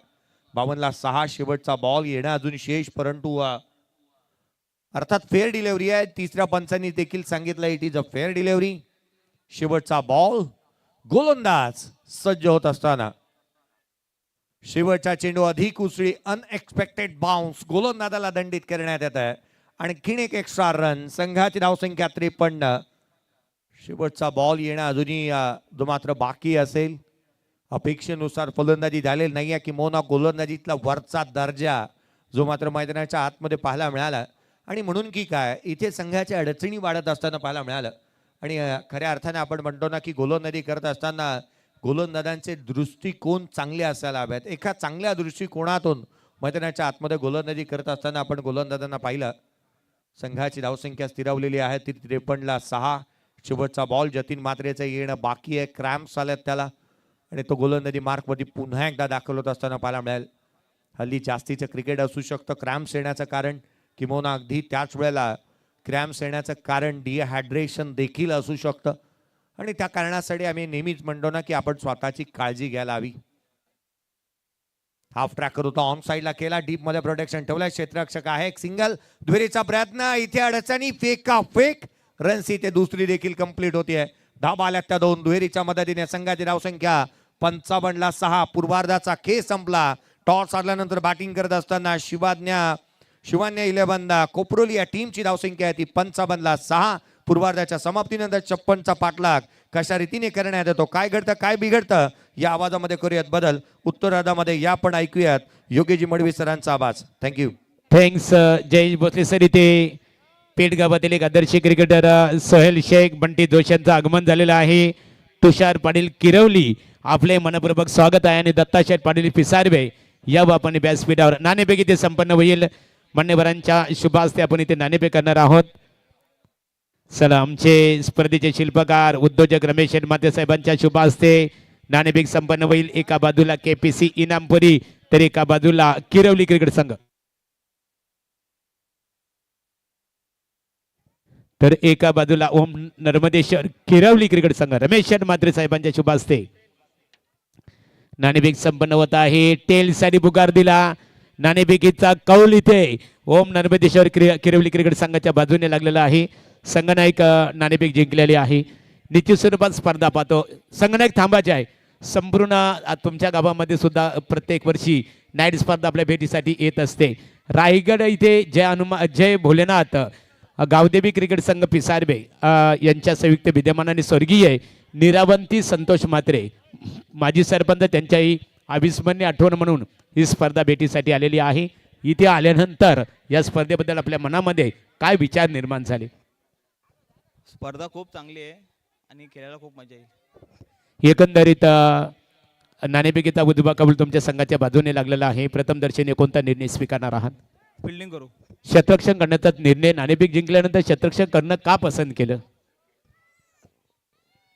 52ला 6 शेवटचा बॉल येणं अजून शेष, परंतु अर्थात फेअर डिलिव्हरी आहे. तिसऱ्या पंचांनी देखील सांगितलं it is a fair delivery. शेवटचा बॉल. गोलंदाज सज्ज होत असताना शेवटचा चेंडू अधिक उसळी. Unexpected bounce. गोलंदाजाला दंडित करण्यात येत आहे. आणखीन एक एक्स्ट्रा रन. संघाची धावसंख्या 53. शेवटचा बॉल येणं अजूनही जो मात्र बाकी असेल. अपेक्षेनुसार फलंदाजी झालेली नाही आहे. किंवा गोलंदाजीतला वरचा दर्जा जो मात्र मैदानाच्या आतमध्ये पाहायला मिळाला. आणि म्हणून की काय इथे संघाच्या अडचणी वाढत असताना पाहायला मिळालं. आणि खऱ्या अर्थाने आपण म्हणतो ना की गोलंदाजी करत असताना गोलंदाजांचे दृष्टिकोन चांगले असायला हवेत. एका चांगल्या दृष्टिकोनातून मैदानाच्या आतमध्ये गोलंदाजी करत असताना आपण गोलंदाजांना पाहिलं. संघाची धावसंख्या स्थिरावलेली आहे ती 53ला 6. शेवटचा बॉल जतीन मात्रेचं येणं बाकी आहे. क्रॅम्प्स आल्यात त्याला आणि तो गोलंदाजी मार्कमध्ये पुन्हा एकदा दाखल होत असताना पाहायला मिळेल. हल्ली जास्तीचं क्रिकेट असू शकतं. क्रॅम्प्स येण्याचं कारण किंवा अगदी त्याच वेळेला क्रॅम्प्स येण्याचं कारण डिहायड्रेशन देखील असू शकतं आणि त्या कारणासाठी आम्ही नेहमीच म्हणतो ना की आपण स्वतःची काळजी घ्यायला हवी. हाफ ट्रॅकर होता, ऑन साईडला केला, डीप मध्ये प्रोटेक्शन ठेवलाय. क्षेत्ररक्षक आहे. एक सिंगल, दुहेरीचा प्रयत्न, इथे अडचणी, फेका फेक, रन्स इथे दुसरी देखील कंप्लीट होतीये. धाबा आल्यात त्या दोन. दुहेरीच्या मदतीने संघाची धावसंख्या 55ला 6. पूर्वार्धाचा खेळ संपला. टॉस आल्यानंतर बॅटिंग करत असताना शिवान्या 11 कोपरोली या टीमची धावसंख्या आहे ती 55ला 6. पूर्वार्धाच्या समाप्तीनंतर 56चा पाठलाग कशा रीतीने करण्यात येतो, काय घडतं काय बिघडतं, या आवाजामध्ये करूयात बदल. उत्तरार्धामध्ये या पण ऐकूयात योगेजी मडवी सरांचा आवाज. Thank you. Thanks Jayesh Bhosale sir. इथे पेठ गावातील एक आदर्श क्रिकेटर सोहेल शेख बंटी जोश यांचं आगमन झालेलं आहे. तुषार पाटील किरवली आपले मनपूर्वक स्वागत आहे आणि दत्ताशेठ पाटील पिसारवे या बापाने व्यासपीठावर नाणेफेक इथे संपन्न होईल. मान्यवरांच्या शुभ हस्ते आपण इथे नाणेफेक करणार आहोत. चला, आमचे स्पर्धेचे शिल्पकार उद्योजक रमेश माते साहेबांच्या शुभ हस्ते नाणेफेक संपन्न होईल. एका बाजूला केपीसी इनामपुरी तर एका बाजूला किरवली क्रिकेट संघ. तर एका बाजूला ओम नर्मदेश्वर किरवली क्रिकेट संघ रमेश मात्रे साहेबांच्या शुभ हस्ते नाणेफेक संपन्न होत आहे. टेल साठी पुकार दिला. नाणेफेकीचा कौल इथे ओम नर्मदेश्वर किरवली क्रिकेट संघाच्या बाजूने लागलेला आहे. संघनायक नाणेफेक जिंकलेली आहे. निश्चित स्वरूपात स्पर्धा पाहतो. संघनायक थांबायचे आहे. संपूर्ण तुमच्या गावामध्ये सुद्धा प्रत्येक वर्षी नाईट स्पर्धा आपल्या भेटीसाठी येत असते. रायगड इथे जय भोलेनाथ गावदेवी क्रिकेट संघ पिसारबे यांच्या संयुक्त विद्यमानाने स्वर्गीय निरावंती संतोष मात्रे माजी सरपंच त्यांच्याही अविस्मरणीय आठवण म्हणून ही स्पर्धा भेटीसाठी आलेली आहे. इथे आल्यानंतर या स्पर्धेबद्दल आपल्या मनामध्ये काय विचार निर्माण झाले? स्पर्धा खूप चांगली आहे आणि खेळायला खूप मजा येईल. एकंदरीत नाणेफेकीचा उजवा कौल तुमच्या संघाच्या बाजूने लागलेला आहे. प्रथम दर्शनी कोणता निर्णय स्वीकारणार आहात? फिल्डिंग करू. शतरक्षण करण्याचा निर्णय. नाणेफेक जिंकल्यानंतर शतरक्षण करणं का पसंत केलं?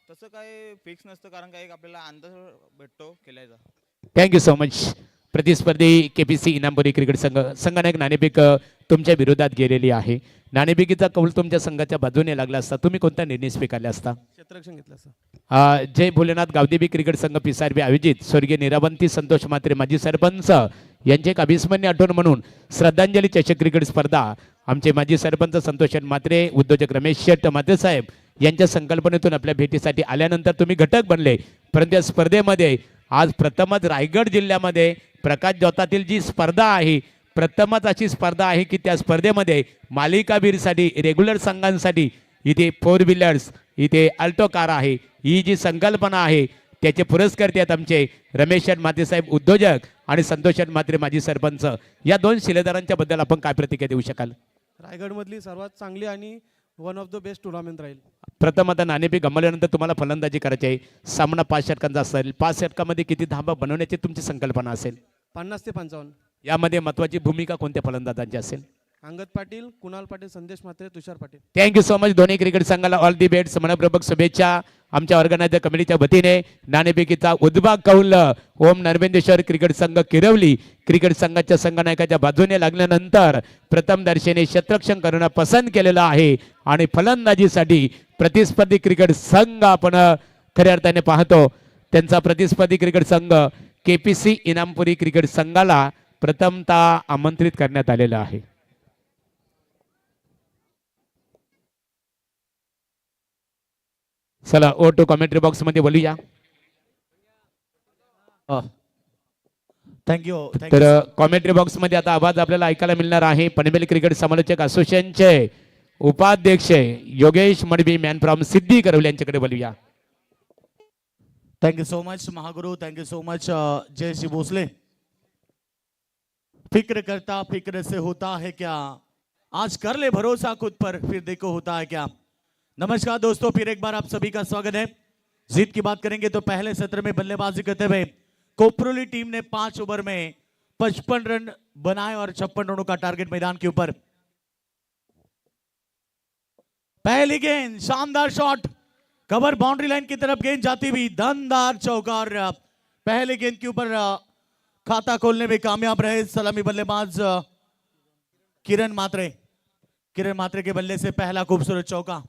तसं काय फिक्स नसतं कारण काय आपल्याला अंदाज भेटतो खेळायचा. Thank you so much. प्रतिस्पर्धी केपीसी इनामपुरी क्रिकेट संघ संघनायक नाणेफेक तुमच्या विरोधात गेलेली आहे. नाणेफेकीचा कौल तुमच्या संघाच्या बाजूने लागला असता तुम्ही कोणता निर्णय स्वीकारला असता? क्षेत्ररक्षण घेतलं असं. जय भोलेनाथ गावदेवी क्रिकेट संघ पिसारबे आयोजित स्वर्गीय निरावंती संतोष मात्रे माजी सरपंच यांचे एक अविस्मरणीय आठवण म्हणून श्रद्धांजली चषक क्रिकेट स्पर्धा आमचे माजी सरपंच संतोष मात्रे उद्योजक रमेश शेठ मात्रे साहेब यांच्या संकल्पनेतून आपल्या भेटीसाठी आल्यानंतर तुम्ही घटक बनले. परंतु या स्पर्धेमध्ये आज प्रथमच रायगड जिल्ह्यामध्ये प्रकाश जोतातील जी स्पर्धा आहे प्रथमच अशी स्पर्धा आहे की त्या स्पर्धेमध्ये मालिकावीरसाठी रेग्युलर संघांसाठी इथे 4 व्हीलर्स इथे अल्टो कार आहे. ही जी संकल्पना आहे त्याचे पुरस्कर्ते आहेत आमचे रमेश मात्रे साहेब उद्योजक आणि संतोष मात्रे माजी सरपंच. या दोन शिलेदारांच्या बद्दल आपण काय प्रतिक्रिया देऊ शकाल? रायगडमधली सर्वात चांगली आणि one of the best tournament राहील. प्रथम आता नाणेफेक गमावल्यानंतर तुम्हाला फलंदाजी करायची आहे. सामना 5 षटकांचा असेल. 5 षटकामध्ये किती धाबा बनवण्याची तुमची संकल्पना असेल? 50 ते 55. यामध्ये महत्वाची भूमिका कोणत्या फलंदाजांची असेल? Angad Patil, Kunal Patil, Sandesh Matre, Tushar Patil. Thank you so much. दोन्ही क्रिकेट संघाला ऑल दी बेस्ट मनपूर्वक शुभेच्छा. आमच्या ऑर्गनायझर कमिटीच्या वतीने नाणेफेकीचा उद्वा कौल ओम नर्मेंदेश्वर क्रिकेट संघ किरवली क्रिकेट संघाच्या संघनायकाच्या बाजूने लागल्यानंतर प्रथम दर्शनी क्षेत्ररक्षण करणं पसंत केलेलं आहे आणि फलंदाजीसाठी प्रतिस्पर्धी क्रिकेट संघ आपण खऱ्या अर्थाने पाहतो. त्यांचा प्रतिस्पर्धी क्रिकेट संघ केपीसी इनामपुरी क्रिकेट संघाला प्रथमतः आमंत्रित करण्यात आलेलं आहे. चला ओटो कमेंट्री बॉक्स मध्ये बोलूया. थँक्यू. तर कॉमेंट्री बॉक्स मध्ये आता आवाज आपल्याला ऐकायला मिळणार आहे. पनवेल क्रिकेट समालोचक असोसिएशनचे उपाध्यक्ष योगेश मडवी मॅन फ्रॉम सिद्धी करवली यांच्याकडे बोलूया. थैंक यू सो मच महागुरु. Thank you so much Jayshree Bhosale. फिक्र करता फिक्र से होता है क्या, आज कर ले भरोसा खुद पर फिर देखो होता है क्या. नमस्कार दोस्तों, फिर एक बार आप सभी का स्वागत है. जीत की बात करेंगे तो पहले सत्र में बल्लेबाजी करते हुए कोपरोली टीम ने 5 ओवर में 55 रन बनाए और 56 रनों का टारगेट मैदान के ऊपर। पहली गेंद, शानदार शॉट, कवर बाउंड्री लाइन की तरफ गेंद जाती हुई, दमदार चौका और पहले गेंद के ऊपर खाता खोलने में कामयाब रहे सलामी बल्लेबाज किरण मात्रे। किरण मात्रे के बल्ले से पहला खूबसूरत चौका।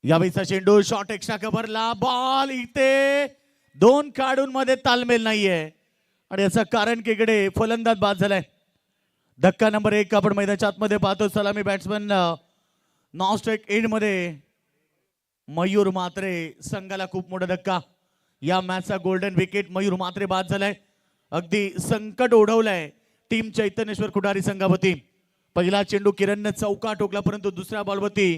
यावेळीचा चेंडू शॉट एक्स्ट्रा कव्हरला, बॉल इथे 2 खेळाडूंमध्ये तालमेल नाहीये आणि याचं कारण की इकडे फलंदाज बाद झालाय। धक्का नंबर 1 आपण मैदानाच्या आतमध्ये पाहतो। सलामी बॅट्समन नॉस्ट्राइक एंड मध्ये मयूर मात्रे संघाला खूप मोठा धक्का। या मॅचचा गोल्डन विकेट मयूर मात्रे बाद झालाय। अगदी संकट ओढवलंय टीम चैतन्येश्वर कुठारी संघावरती। पहिला चेंडू किरणने चौका ठोकला परंतु दुसऱ्या बॉलवरती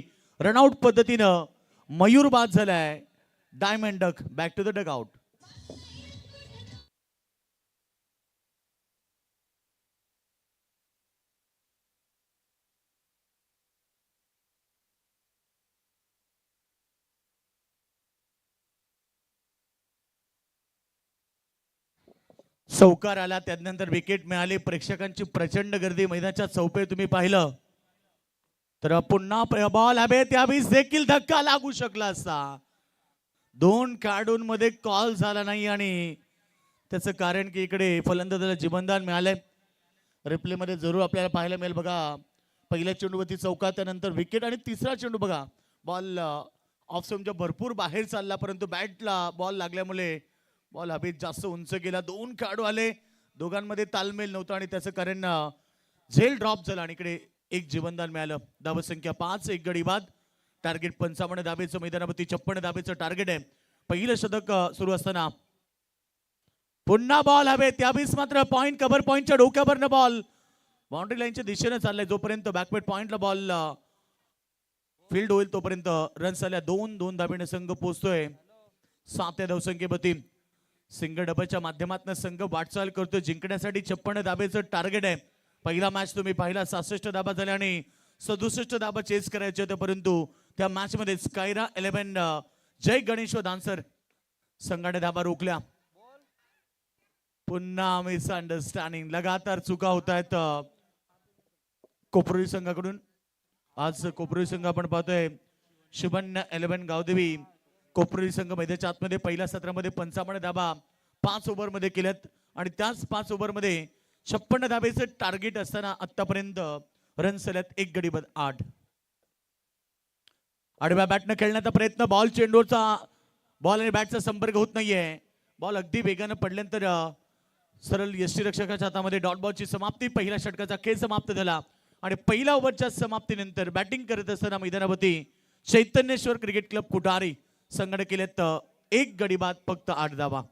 रनआउट पद्धतीनं मयूर बाद झालाय। Diamond duck back to the duck out. चौकार आला, त्यानंतर विकेट मिळाली। प्रेक्षकांची प्रचंड गर्दी मैदानाच्या चौपे तुम्ही पाहिलं तर पुन्हा बॉल हवे, त्यावेळेस देखील धक्का लागू शकला असता। 2 खेळाडूंमध्ये कॉल झाला नाही आणि त्याचं कारण की इकडे फलंदाजाला जीवनदान मिळालंय। रिप्ले मध्ये जरूर आपल्याला पाहायला मिळेल बघा, पहिल्या चेंडूवरती चौका, त्यानंतर विकेट आणि तिसरा चेंडू बघा बॉल ऑफ स्टंपच्या भरपूर बाहेर चालला परंतु बॅटला बॉल लागल्यामुळे बॉल हवेत जास्त उंच गेला। 2 खेळाडू आले, दोघांमध्ये तालमेल नव्हता आणि त्याचं कारण झेल ड्रॉप झाला आणि इकडे एक जीवनदान मिळालं। धाव संख्या 5, 1 गडी बाद। टार्गेट 55 धाबेचं मैदानावरती 56 धाबेचं टार्गेट आहे। पहिलं शतक सुरू असताना पुन्हा बॉल हवे, त्यावेळेस मात्र पॉइंट कव्हर पॉइंटच्या डोक्यावरनं बॉल बाउंड्री लाईनच्या दिशेने चाललाय। जोपर्यंत बॅकवर्ड पॉइंटला बॉल फील्ड होईल तोपर्यंत रन्स आल्या। 2 धाबेने संघ पोहोचतोय 7 या धावसंख्येवरती। सिंगल डबलच्या माध्यमातून संघ वाटचाल करतोय जिंकण्यासाठी 56 धाबेचं टार्गेट आहे। पहिला मॅच तुम्ही पाहिला 66 धाबा झाल्या आणि 67 धाबा चेस करायचे होते परंतु त्या मॅच मध्ये स्कायरा 11 जय गणेश व दानसर संघाने धाबा रोखल्या। पुन्हा मिसअंडरस्टँडिंग, लगातार चुका होत आहेत कोपरोली संघाकडून। आज कोपरोली संघ आपण पाहतोय शुभन 11 गावदेवी कोपरोली संघ मैदानाच्या आतमध्ये पहिल्या सत्रामध्ये 55 धाबा 5 ओव्हर मध्ये केल्यात आणि त्याच 5 ओव्हर मध्ये 56 धाबेचं टार्गेट असताना आतापर्यंत रन्स आल्यात 1 गडी बाद 8। आडव्या बॅटनं खेळण्याचा प्रयत्न, बॉल चेंडूचा बॉल आणि बॅटचा संपर्क होत नाहीये। बॉल अगदी वेगानं पडल्यानंतर सरळ यष्टीरक्षकाच्या हातामध्ये डॉट बॉलची समाप्ती। पहिल्या षटकाचा खेळ समाप्त झाला आणि पहिल्या ओव्हरच्या समाप्तीनंतर बॅटिंग करत असताना मैदानावरती चैतन्येश्वर क्रिकेट क्लब कुठारी संघाने केलेत 1 गडी बाद, फक्त 8 धावा।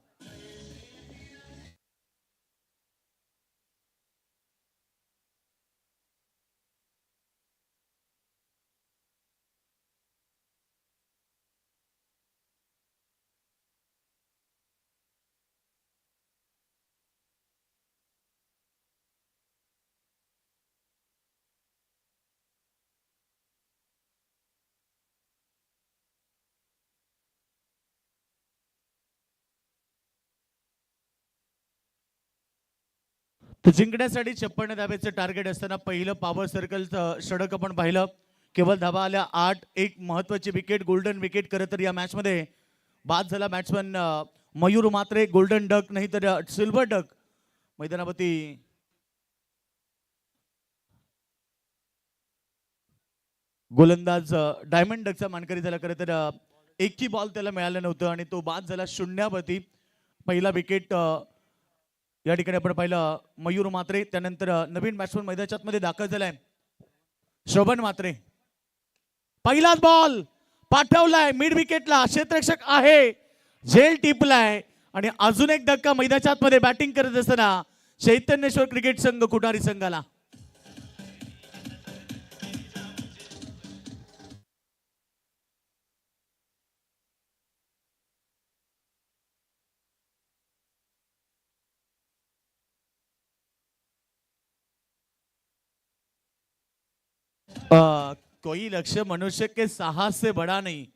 तर जिंकण्यासाठी 56 धाब्याचं टार्गेट असताना पहिलं पॉवर सर्कलचं षटक आपण पाहिलं। केवळ धाबा आल्या 8। एक महत्वाची विकेट, गोल्डन विकेट खरं तर या मॅच मध्ये बाद झाला बॅट्समन मयूर मात्रे। गोल्डन डक नाही तर सिल्वर डक मैदानावरती गोलंदाज डायमंड डकचा मानकरी झाला। खरं तर एकही बॉल त्याला मिळालं नव्हतं आणि तो बाद झाला शून्यावरती। पहिला विकेट या ठिकाणी आपण पाहिलं मयूर मात्रे। त्यानंतर नवीन बॅट्समन मैदानाच्या मध्ये दाखल झालाय शोभन मात्रे। पहिलाच बॉल पाठवलाय मिड विकेटला, क्षेत्ररक्षक आहे, झेल टिपलाय आणि अजून एक धक्का मैदानाच्या मध्ये बॅटिंग करत असताना चैतन्येश्वर क्रिकेट संघ कुठारी संघाला। कोई लक्ष्य मनुष्य के साहस से बडा नाही,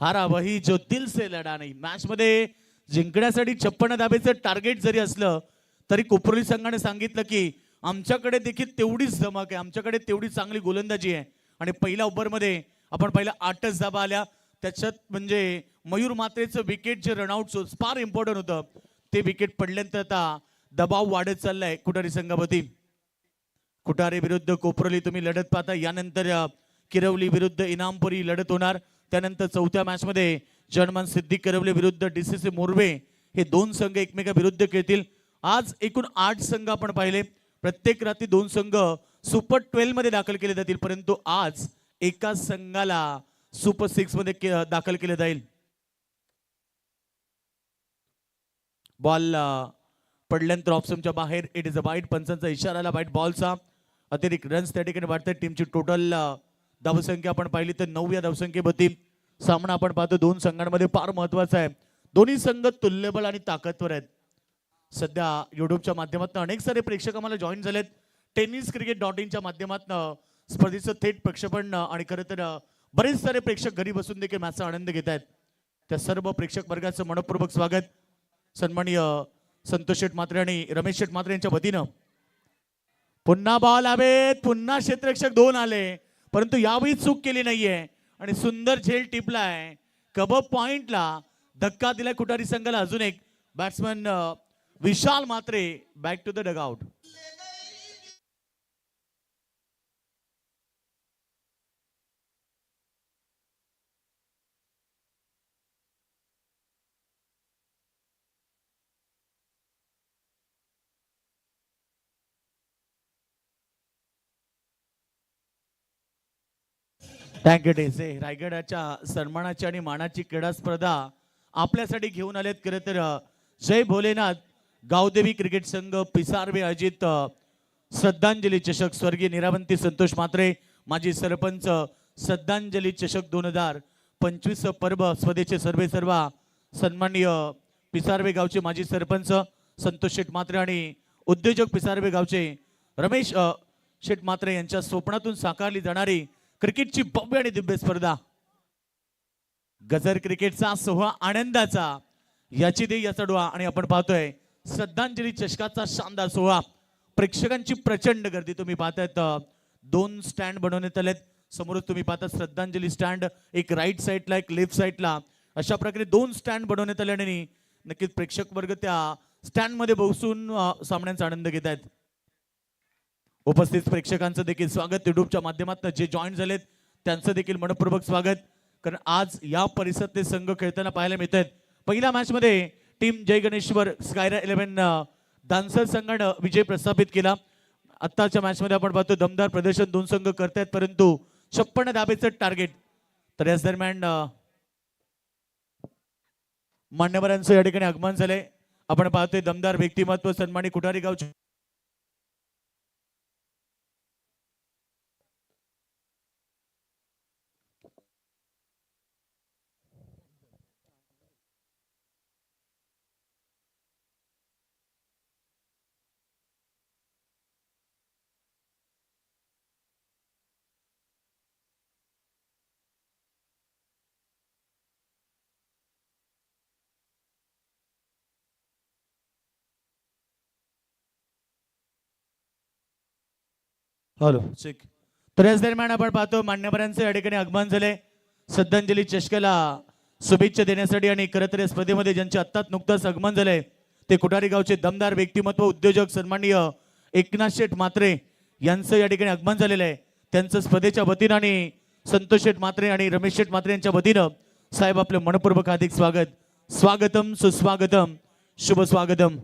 हारा वही जो दिल से लढा नाही. मॅच मध्ये जिंकण्यासाठी 56 धाबेचं टार्गेट जरी असलं तरी कोपरोली संघाने सांगितलं की आमच्याकडे देखील तेवढीच धमक आहे, आमच्याकडे तेवढी चांगली गोलंदाजी आहे. आणि पहिल्या ओव्हरमध्ये आपण पहिला 8च धाबा आल्या, त्याच्यात म्हणजे मयूर मात्रेचं विकेट जे रनआउट फार इम्पॉर्टंट होतं, ते विकेट पडल्यानंतर आता दबाव वाढत चाललाय कुटारी संघावरती. कुटारे विरुद्ध कोपरोली तुम्ही लढत पाहता. यानंतर किरवली विरुद्ध इनामपुरी लढत होणार. त्यानंतर चौथ्या मॅच मध्ये जर्मन सिद्दीक किरवली विरुद्ध DCC मोरवे हे दोन संघ एकमेका विरुद्ध खेळतील. आज एकूण 8 संघ आपण पाहिले. प्रत्येक रात्री 2 संघ सुपर 12 मध्ये दाखल केले जातील, परंतु आज एका संघाला सुपर 6 मध्ये दाखल केले जाईल. बॉल पडल्यानंतर ऑप्शनच्या बाहेर. इट इज अ वाईट. पंचांचा इशारा आला वाईट बॉलचा. अतिरिक्त रन्स त्या ठिकाणी वाढतात. टीमची टोटल धावसंख्या आपण पाहिली तर 9 या धावसंख्येवरती सामना आपण पाहतो. 2 संघांमध्ये फार महत्वाचा आहे. दोन्ही संघ तुल्यबळ आणि ताकदवर आहेत. सध्या युट्यूबच्या माध्यमातून अनेक सारे प्रेक्षक आम्हाला जॉईन झालेत. tenniscricket.in च्या माध्यमातून स्पर्धेचं थेट प्रक्षेपण आणि खरं तर बरेच सारे प्रेक्षक घरी बसून देखील मॅचचा आनंद घेत आहेत. त्या सर्व प्रेक्षक वर्गाचं मनपूर्वक स्वागत. सन्माननीय संतोष शेठ म्हात्रे आणि रमेश शेठ म्हात्रे यांच्या वतीनं. पुन्हा बॉल हवेत. पुन्हा क्षेत्ररक्षक 2 आले, परंतु यावेळी चूक केली नाहीये आणि सुंदर झेल टिपलाय. कबब पॉइंटला धक्का दिलाय कुटारी संघाला. अजून एक batsman Vishal Mhatre back to the dugout. Thank you डेसे. रायगडाच्या सन्मानाची आणि मानाची क्रीडा स्पर्धा आपल्यासाठी घेऊन आलेत. खरं तर जय भोलेनाथ गावदेवी क्रिकेट संघ पिसारवे अजित श्रद्धांजली चषक स्वर्गीय निरावंती संतोष म्हात्रे माजी सरपंच श्रद्धांजली चषक 2025 पर्व स्पर्धेचे सर्वे सर्वा सन्माननीय पिसारवे गावचे माजी सरपंच संतोष शेठ म्हात्रे आणि उद्योजक पिसारवे गावचे रमेश शेठ म्हात्रे यांच्या स्वप्नातून साकारली जाणारी क्रिकेटची भव्य आणि दिव्य स्पर्धा. गजर क्रिकेटचा सोहळा आनंदाचा याची दे याचा डोळा. आणि आपण पाहतोय श्रद्धांजली चषकाचा शानदार सोहळा. प्रेक्षकांची प्रचंड गर्दी तुम्ही पाहतायत. 2 स्टँड बनवण्यात आलेत. समोरच तुम्ही पाहता श्रद्धांजली स्टँड, एक राईट साईडला एक लेफ्ट साईडला, अशा प्रकारे 2 स्टँड बनवण्यात आले आणि नक्कीच प्रेक्षक वर्ग त्या स्टँड मध्ये बसून सामन्यांचा आनंद घेत आहेत. उपस्थित प्रेक्षकांचं देखील स्वागत. युट्यूबच्या माध्यमातून जे जॉईन झालेत त्यांचं देखील मनपूर्वक स्वागत. कारण आज या परिसरातले संघ खेळताना पाहायला मिळत आहेत. पहिल्या मॅच मध्ये टीम जय गणेश्वर स्कायरा 11 दानसर संघानं विजय प्रस्थापित केला. आत्ताच्या मॅच मध्ये आपण पाहतो दमदार प्रदर्शन 2 संघ करतायत, परंतु 56 धाबेचं टार्गेट. तर याच दरम्यान मान्यवरांचं या ठिकाणी आगमन झालंय. आपण पाहतोय दमदार व्यक्तिमत्व सन्मानित कुटारी गावचे हॅलो चेक. तर याच दरम्यान आपण पाहतो मान्यवरांचं या ठिकाणी आगमन झाले. श्रद्धांजली चषकाला शुभेच्छा देण्यासाठी आणि खरं तर या स्पर्धेमध्ये ज्यांचे आत्ताच नुकताच आगमन झालंय ते कुटारी गावचे दमदार व्यक्तिमत्व उद्योजक सन्माननीय एकनाथ शेठ म्हात्रे यांचं या ठिकाणी आगमन झालेलं आहे. त्यांचं स्पर्धेच्या वतीनं आणि संतोष शेठ म्हात्रे आणि रमेश शेठ म्हात्रे यांच्या वतीनं साहेब आपलं मनपूर्वक हार्दिक स्वागत. स्वागतम सुस्वागतम शुभ स्वागतम.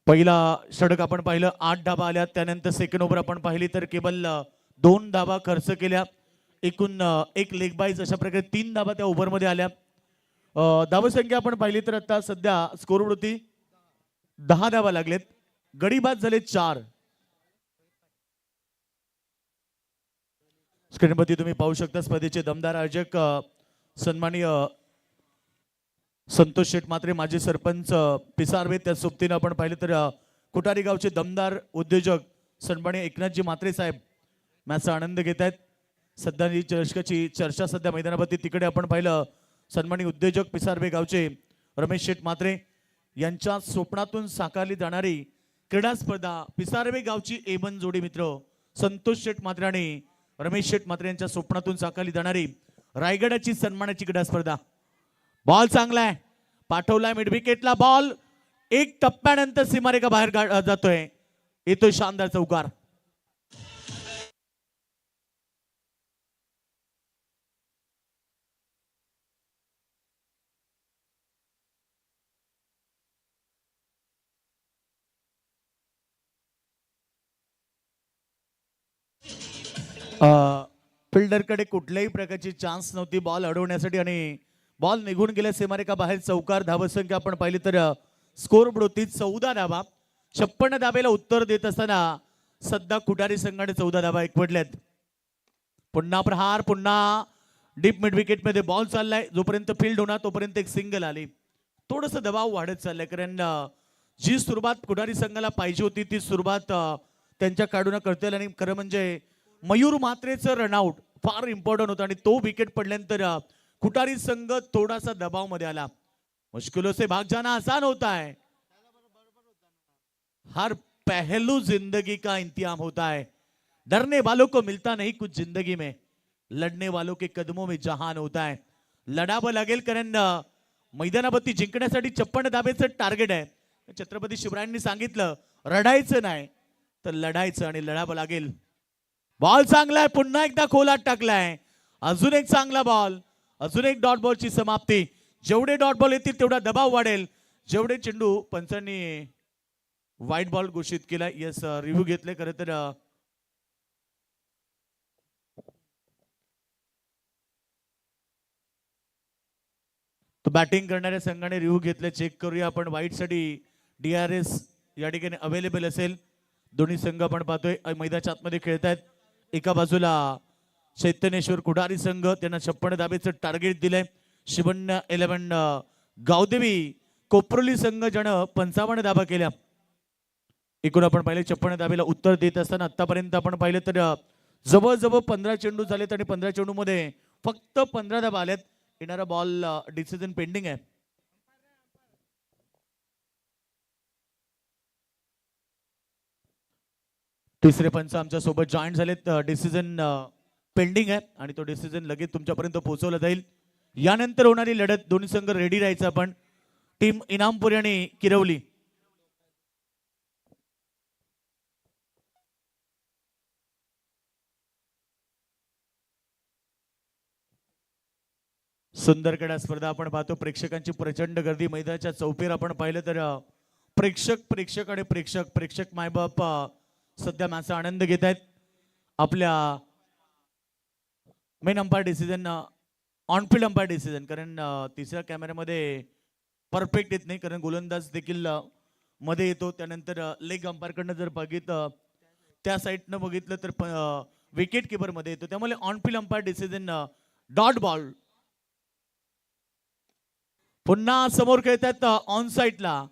पहिला षटक आपण पाहिलं 8 धाबा आल्या. त्यानंतर सेकंड ओव्हर आपण पाहिली तर केवळ 2 धाबा खर्च केल्या. एकूण 1 लेग बाईज अशा प्रकारे 3 धाबा त्या ओव्हर मध्ये आल्या. धावसंख्या आपण पाहिली तर आता सध्या स्कोरवरती होती 10 धाबा लागलेत. गडीबाद झाले 4. स्क्रीनवरती तुम्ही पाहू शकता स्पर्धेचे दमदार आयोजक सन्माननीय संतोष शेठ म्हात्रे माजी सरपंच पिसारवे. त्या सोबतीनं आपण पाहिलं तर कुटारी गावचे दमदार उद्योजक सन्माननीय एकनाथजी म्हात्रे साहेब मॅचचा आनंद घेत आहेत. सध्या ही चषकाची चर्चा सध्या मैदानावरती तिकडे आपण पाहिलं सन्माननीय उद्योजक पिसारबे गावचे रमेश शेठ म्हात्रे यांच्या स्वप्नातून साकारली जाणारी क्रीडा स्पर्धा पिसारबे गावची एबन जोडी मित्र संतोष शेठ म्हात्रे आणि रमेश शेठ म्हात्रे यांच्या स्वप्नातून साकारली जाणारी रायगडाची सन्मानाची क्रीडा स्पर्धा. बॉल चांगला आहे, पाठवलाय मिड विकेटला, बॉल एक टप्प्यानंतर सीमारेखा बाहेर जातोय, येतोय शानदार चौकार. फिल्डरकडे कुठल्याही प्रकारची चान्स नव्हती बॉल अडवण्यासाठी आणि बॉल निघून गेल्या सीमारेखा बाहेर. चौकार. धावसंख्या आपण पाहिली तर स्कोर बोर्ड होती 14 धावा. 56 धावेला उत्तर देत असताना सध्या कुटारी संघाने 14 धावा एकवटल्यात. पुन्हा प्रहार, पुन्हा डीप मिड विकेट मध्ये बॉल चाललाय. जोपर्यंत फील्ड होणार तोपर्यंत एक सिंगल आली. थोडस दबाव वाढत चाललाय कारण जी सुरुवात कुटारी संघाला पाहिजे होती ती सुरुवात त्यांच्या काढून करता येईल. आणि खरं म्हणजे मयूर म्हात्रेचं रनआउट फार इम्पॉर्टंट होता आणि तो विकेट पडल्यानंतर कुटारी संघ थोडासा दबाव मध्ये आला. मुश्किलों से भाग जाना आसान होता है, हर पहलू जिंदगी का इंतजाम होता है. डरने वालों को मिलता नहीं कुछ जिंदगी में, लढने वालों के कदमों में जहान होता है. लढावं लागेल कारण मैदानावरती जिंकण्यासाठी 56 धावेचं टार्गेट आहे. छत्रपती शिवरायांनी सांगितलं रडायचं नाही तर लढायचं आणि लढावं लागेल. बॉल चांगला आहे, पुन्हा एकदा खोलात टाकलाय. अजून एक चांगला बॉल, अजून एक डॉट बॉलची समाप्ती. जेवढे डॉट बॉल येतील तेवढा दबाव वाढेल. जेवढे चेंडू पंचांनी व्हाईट बॉल घोषित केलाय. यस, रिव्ह्यू घेतले खरं तर तो बॅटिंग करणाऱ्या संघाने रिव्ह्यू घेतले. चेक करूया आपण. व्हाईट साठी DRS या ठिकाणी अवेलेबल असेल. दोन्ही संघ आपण पाहतोय मैदानाच्या आतमध्ये खेळतायत. एका बाजूला चैतन्येश्वर कुडारी संघ, त्यांना 56 धावेचं टार्गेट दिलंय. शिवण्य 11 गावदेवी कोपरोली संघ ज्यानं 55 धावा केल्या. एकूण आपण पाहिले 56 धावेला उत्तर देत असताना आतापर्यंत आपण पाहिलं तर जवळजवळ 15 चेंडू झालेत आणि 15 चेंडू मध्ये फक्त 15 धावा आल्यात. येणारा बॉल डिसिजन पेंडिंग आहे. तिसरे पंच आमच्या सोबत जॉईन झालेत. डिसिजन पेंडिंग आहे आणि तो डिसिजन लगेच तुमच्यापर्यंत पोहोचवला जाईल. यानंतर होणारी लढत दोन्ही संघ रेडी राहायचं आपण. टीम इनामपुरी आणि किरवली. सुंदर कडा स्पर्धा आपण पाहतो. प्रेक्षकांची प्रचंड गर्दी मैदानाच्या चौफेर आपण पाहिलं तर प्रेक्षक आणि प्रेक्षक मायबाप सध्या मॅचचा आनंद घेत आहेत. आपल्या main umpire decision, on field umpire decision, कारण तिसऱ्या कॅमेऱ्यामध्ये परफेक्ट येत नाही कारण गोलंदाज देखील मध्ये येतो. त्यानंतर लेग अंपायर कडनं जर बघितलं त्या साईडनं बघितलं तर विकेट किपर मध्ये येतो. त्यामुळे on field umpire decision dot ball. पुन्हा समोर खेळतात ऑन साईडला.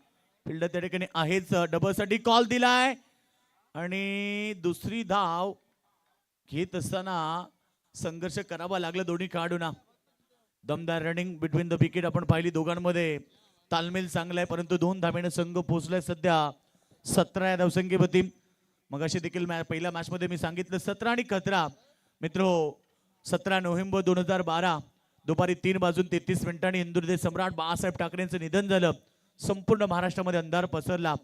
फिल्डर त्या ठिकाणी आहेच. डबल साठी कॉल दिलाय आणि दुसरी धाव घेत असताना संघर्ष करावा लागला दोन्ही खेळाडूंना. दमदार रनिंग बिटवीन द विकेट आपण पाहिली. दोघांमध्ये तालमेल चांगला आहे परंतु 2 धावेने संघ पोहोचलाय सध्या 17 या धावसंख्येवरती. मग अशी देखील पहिल्या मॅच मध्ये मी सांगितलं 17 आणि 11 मित्रो. 17 नोव्हेंबर 2012 दुपारी 3:33 इंदूरचे सम्राट बाळासाहेब ठाकरेंचं निधन झालं. संपूर्ण महाराष्ट्रामध्ये अंधार पसरला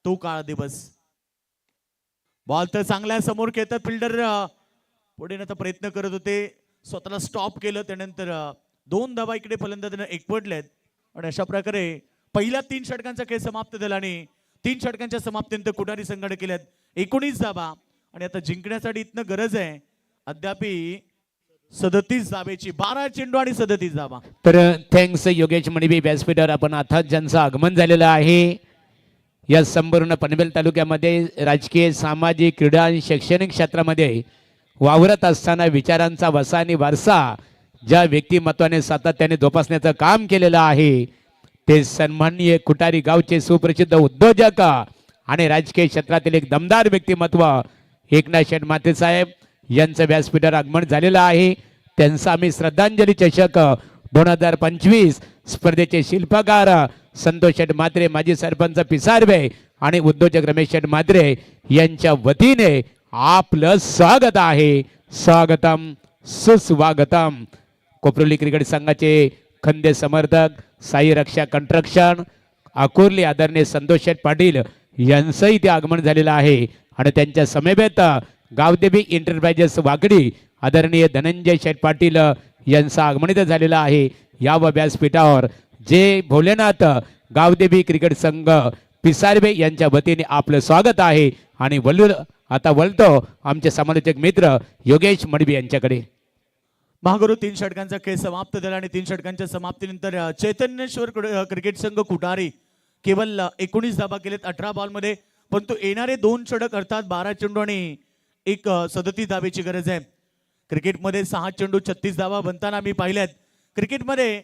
तो काळा दिवस. बॉल तर चांगला समोर खेळतात. फिल्डर पुढे येण्याचा प्रयत्न करत होते, स्वतःला स्टॉप केलं. त्यानंतर 2 धावा इकडे फलंदाजांना एकवटल्यात आणि अशा प्रकारे पहिल्या 3 षटकांचा खेळ समाप्त झाला आणि 3 षटकांच्या समाप्तीनंतर कुटारी संघाने केल्यात 19 धावा आणि आता जिंकण्यासाठी इथनं गरज आहे अद्याप 37 धावेची. 12 चेंडू आणि 37 धावा. तर थँक्स योगेश मणिबी व्यासपीठावर. आपण आता ज्यांचं आगमन झालेलं आहे या संपूर्ण पनवेल तालुक्यामध्ये राजकीय, सामाजिक, क्रीडा आणि शैक्षणिक क्षेत्रामध्ये वावरत असताना विचारांचा वसा आणि वारसा ज्या व्यक्तिमत्वाने सातत्याने जोपासण्याचं काम केलेलं आहे ते सन्माननीय कुटारी गावचे सुप्रसिद्ध उद्योजक आणि राजकीय क्षेत्रातील एक दमदार व्यक्तिमत्व एकनाथ शेठ माते साहेब यांचं व्यासपीठावर आगमन झालेलं आहे. त्यांचा आम्ही श्रद्धांजली चषक 2025 स्पर्धेचे शिल्पकार संतोष शेठ म्हात्रे, माजी सरपंच पिसारवे आणि उद्योजक रमेश शेठ म्हात्रे यांच्या वतीने आपलं स्वागत आहे. स्वागतम सुस्वागतम. कोपरोली क्रिकेट संघाचे खंदे समर्थक साई रक्षा कंस्ट्रक्शन अकोर्ली आदरणीय संतोष शेठ पाटील यांचंही ते आगमन झालेलं आहे आणि त्यांच्या समवेत गावदेवी एंटरप्राइजेस वाकडी आदरणीय धनंजय शेठ पाटील यांचं आगमनित झालेलं आहे. या व्यासपीठावर जे भोलेनाथ गावदेवी क्रिकेट संघ पिसारवे यांच्या वतीने आपलं स्वागत आहे. आणि आता वळतो आमचे समालोचक मित्र योगेश मडवी यांच्याकडे. महागुरु 3 षटकांचा खेळ समाप्त झाला आणि 3 षटकांच्या समाप्तीनंतर चैतन्येश्वर क्रिकेट संघ कुटारी केवळ 19 धाबा केलेत 18 बॉलमध्ये, परंतु येणारे 2 षटक अर्थात 12 चेंडू आणि 37 धाबेची गरज आहे. क्रिकेटमध्ये 6 चेंडू 36 धाबा बनताना मी पाहिल्यात. क्रिकेटमध्ये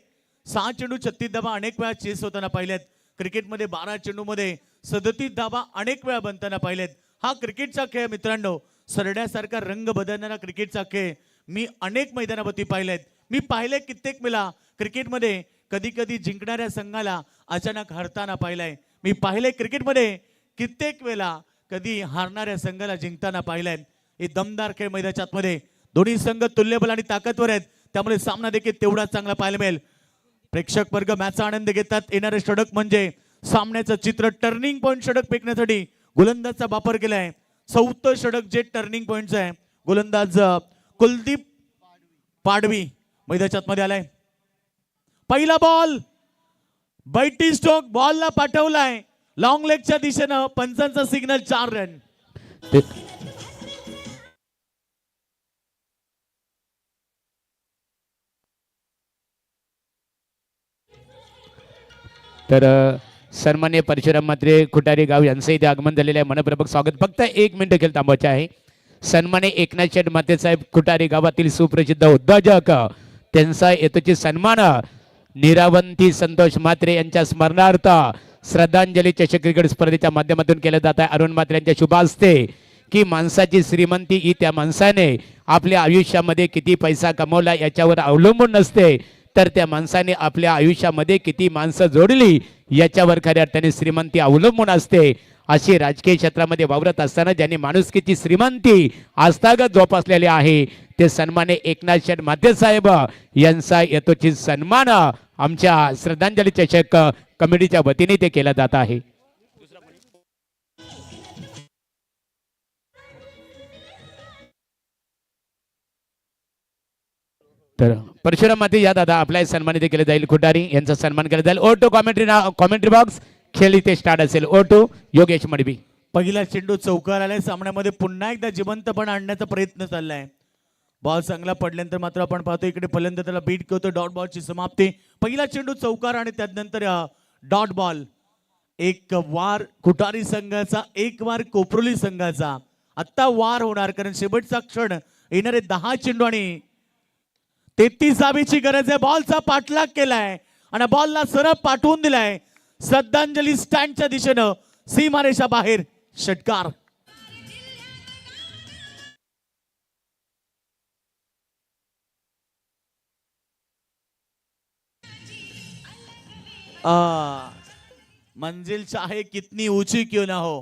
6 चेंडू 36 धाबा अनेक वेळा चेस होताना पाहिल्यात. क्रिकेटमध्ये 12 चेंडूमध्ये 37 धाबा अनेक वेळा बनताना पाहिल्यात. हा क्रिकेटचा खेळ मित्रांनो, सरड्यासारखा रंग बदलणारा क्रिकेटचा खेळ मी अनेक मैदानावरती पाहिलेत. मी पाहिले कित्येक वेळा क्रिकेटमध्ये कधी कधी जिंकणाऱ्या संघाला अचानक हरताना पाहिलंय. मी पाहिले क्रिकेटमध्ये कित्येक वेळा कधी हारणाऱ्या संघाला जिंकताना पाहिलंय. हे दमदार खेळ मैदानाच्या आतमध्ये दोन्ही संघ तुल्यबल आणि ताकदवर आहेत, त्यामुळे सामना देखील तेवढाच चांगला पाहायला मिळेल. प्रेक्षक वर्ग मॅचचा आनंद घेतात. येणारे षटक म्हणजे सामन्याचं चित्र टर्निंग पॉईंट षटक फेकण्यासाठी गोलंदाजचा वापर केलाय. 4थं षटक जे टर्निंग पॉईंटचं आहे. गोलंदाज कुलदीप पाडवी मैदानाच्या आतमध्ये आलाय. पहिला बॉल बैटी स्टोक बॉलला पाठवलाय लॉंग लेगच्या दिशेनं. पंचांचा सिग्नल 4 रन. तर सन्मान्य परशुराम म्हात्रे खुटारी गाव यांचं इथे आगमन झालेलं आहे. मनपूर्वक स्वागत. फक्त 1 मिनिट खेळ थांबवायचे आहे. सन्मान्य एकनाथ शेठ म्हात्रे साहेब खुटारी गावातील सुप्रसिद्ध उद्योजक त्यांचा येतोची सन्मान निरावंती संतोष म्हात्रे यांच्या स्मरणार्थ श्रद्धांजली चषक क्रिकेट स्पर्धेच्या माध्यमातून केलं जात आहे. अरुण म्हात्रे यांच्या शुभ हस्ते की माणसाची श्रीमंती ही त्या माणसाने आपल्या आयुष्यामध्ये किती पैसा कमवला याच्यावर अवलंबून नसते, तर त्या माणसाने आपल्या आयुष्यामध्ये किती माणसं जोडली याच्यावर खऱ्या अर्थाने श्रीमंती अवलंबून असते. अशी राजकीय क्षेत्रामध्ये वावरत असताना ज्यांनी माणुसकीची श्रीमंती आस्थागत जोपासलेली आहे ते सन्मान्य एकनाथ शेठ म्हात्रे साहेब यांचा यथोचित सन्मान आमच्या श्रद्धांजली चषक कमिटीच्या वतीने ते केला जात आहे. तर परशुराम म्हात्रे या दादा आपल्या सन्मानित केले जाईल. खुटारी यांचा सन्मान केला जाईल. ओटो कॉमेंट्री बॉक्स खेळ इथे स्टार्ट असेल. ओटो योगेश मडवी. पहिला चेंडू चौकार आलाय. सामन्यामध्ये पुन्हा एकदा जिवंतपणा आणण्याचा प्रयत्न चाललाय. बॉल चांगला पडल्यानंतर मात्र आपण पाहतो इकडे फलंदाज त्याला बीट करतो. डॉट बॉलची समाप्ती. पहिला चेंडू चौकार आणि त्यानंतर डॉट बॉल. एक वार खुटारी संघाचा, एक वार कोपरोली संघाचा. आता वार होणार कारण शेवटचा क्षण. येणारे 10 चेंडू आणि 33 धाबेची गरज आहे. बॉलचा पाठलाग केलाय आणि बॉलला सरळ पाठवून दिलाय श्रद्धांजली स्टँडच्या दिशेनं. सीमारेषा बाहेर षटकार. मंजिल चाहे कितनी ऊंची क्यों ना हो,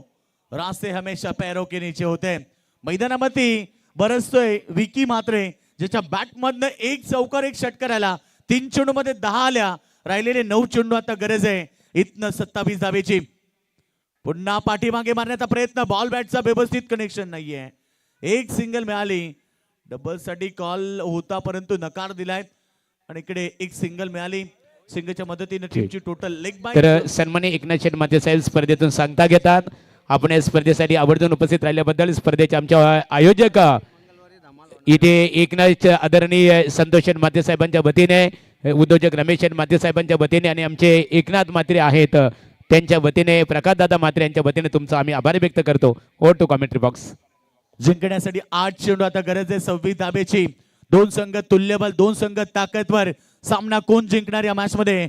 रास्ते हमेशा पैरों के नीचे होते हैं. मैदानामध्ये बरसतोय विकी म्हात्रे ज्याच्या बॅटमधनं 1 चौकार 1 षटकार आला. 3 चेंडू मध्ये 10 आल्या. राहिलेले 9 चेंडू आता गरज आहे इथनं 27 धावेची. पुन्हा पाठीमागे मारण्याचा प्रयत्न. बॉल बॅटचा व्यवस्थित कनेक्शन नाहीये. 1 सिंगल मिळाली. डबल साठी कॉल होता परंतु नकार दिलाय आणि इकडे 1 सिंगल मिळाली. सिंगलच्या मदतीने टीमची टोटल लेग बाय. तर सन्मान्य एकनाथ शेठ म्हात्रे साहेब स्पर्धेतून सांगता घेतात. आपण या स्पर्धेसाठी आवर्जून उपस्थित राहिल्याबद्दल स्पर्धेचे आमच्या आयोजक इथे एकनाथ आदरणीय संतोष शेठ म्हात्रे साहेबांच्या वतीने, उद्योजक रमेश शेठ म्हात्रे साहेबांच्या वतीने आणि आमचे एकनाथ म्हात्रे आहेत त्यांच्या वतीने, प्रकाशदादा म्हात्रे यांच्या वतीने तुमचा आम्ही आभार व्यक्त करतो. Over to commentary box. जिंकण्यासाठी 8 चेंडू आता गरज आहे 26 धाबेची. 2 संघ तुल्यबल, 2 संघ ताकदवर. सामना कोण जिंकणार या मॅच मध्ये?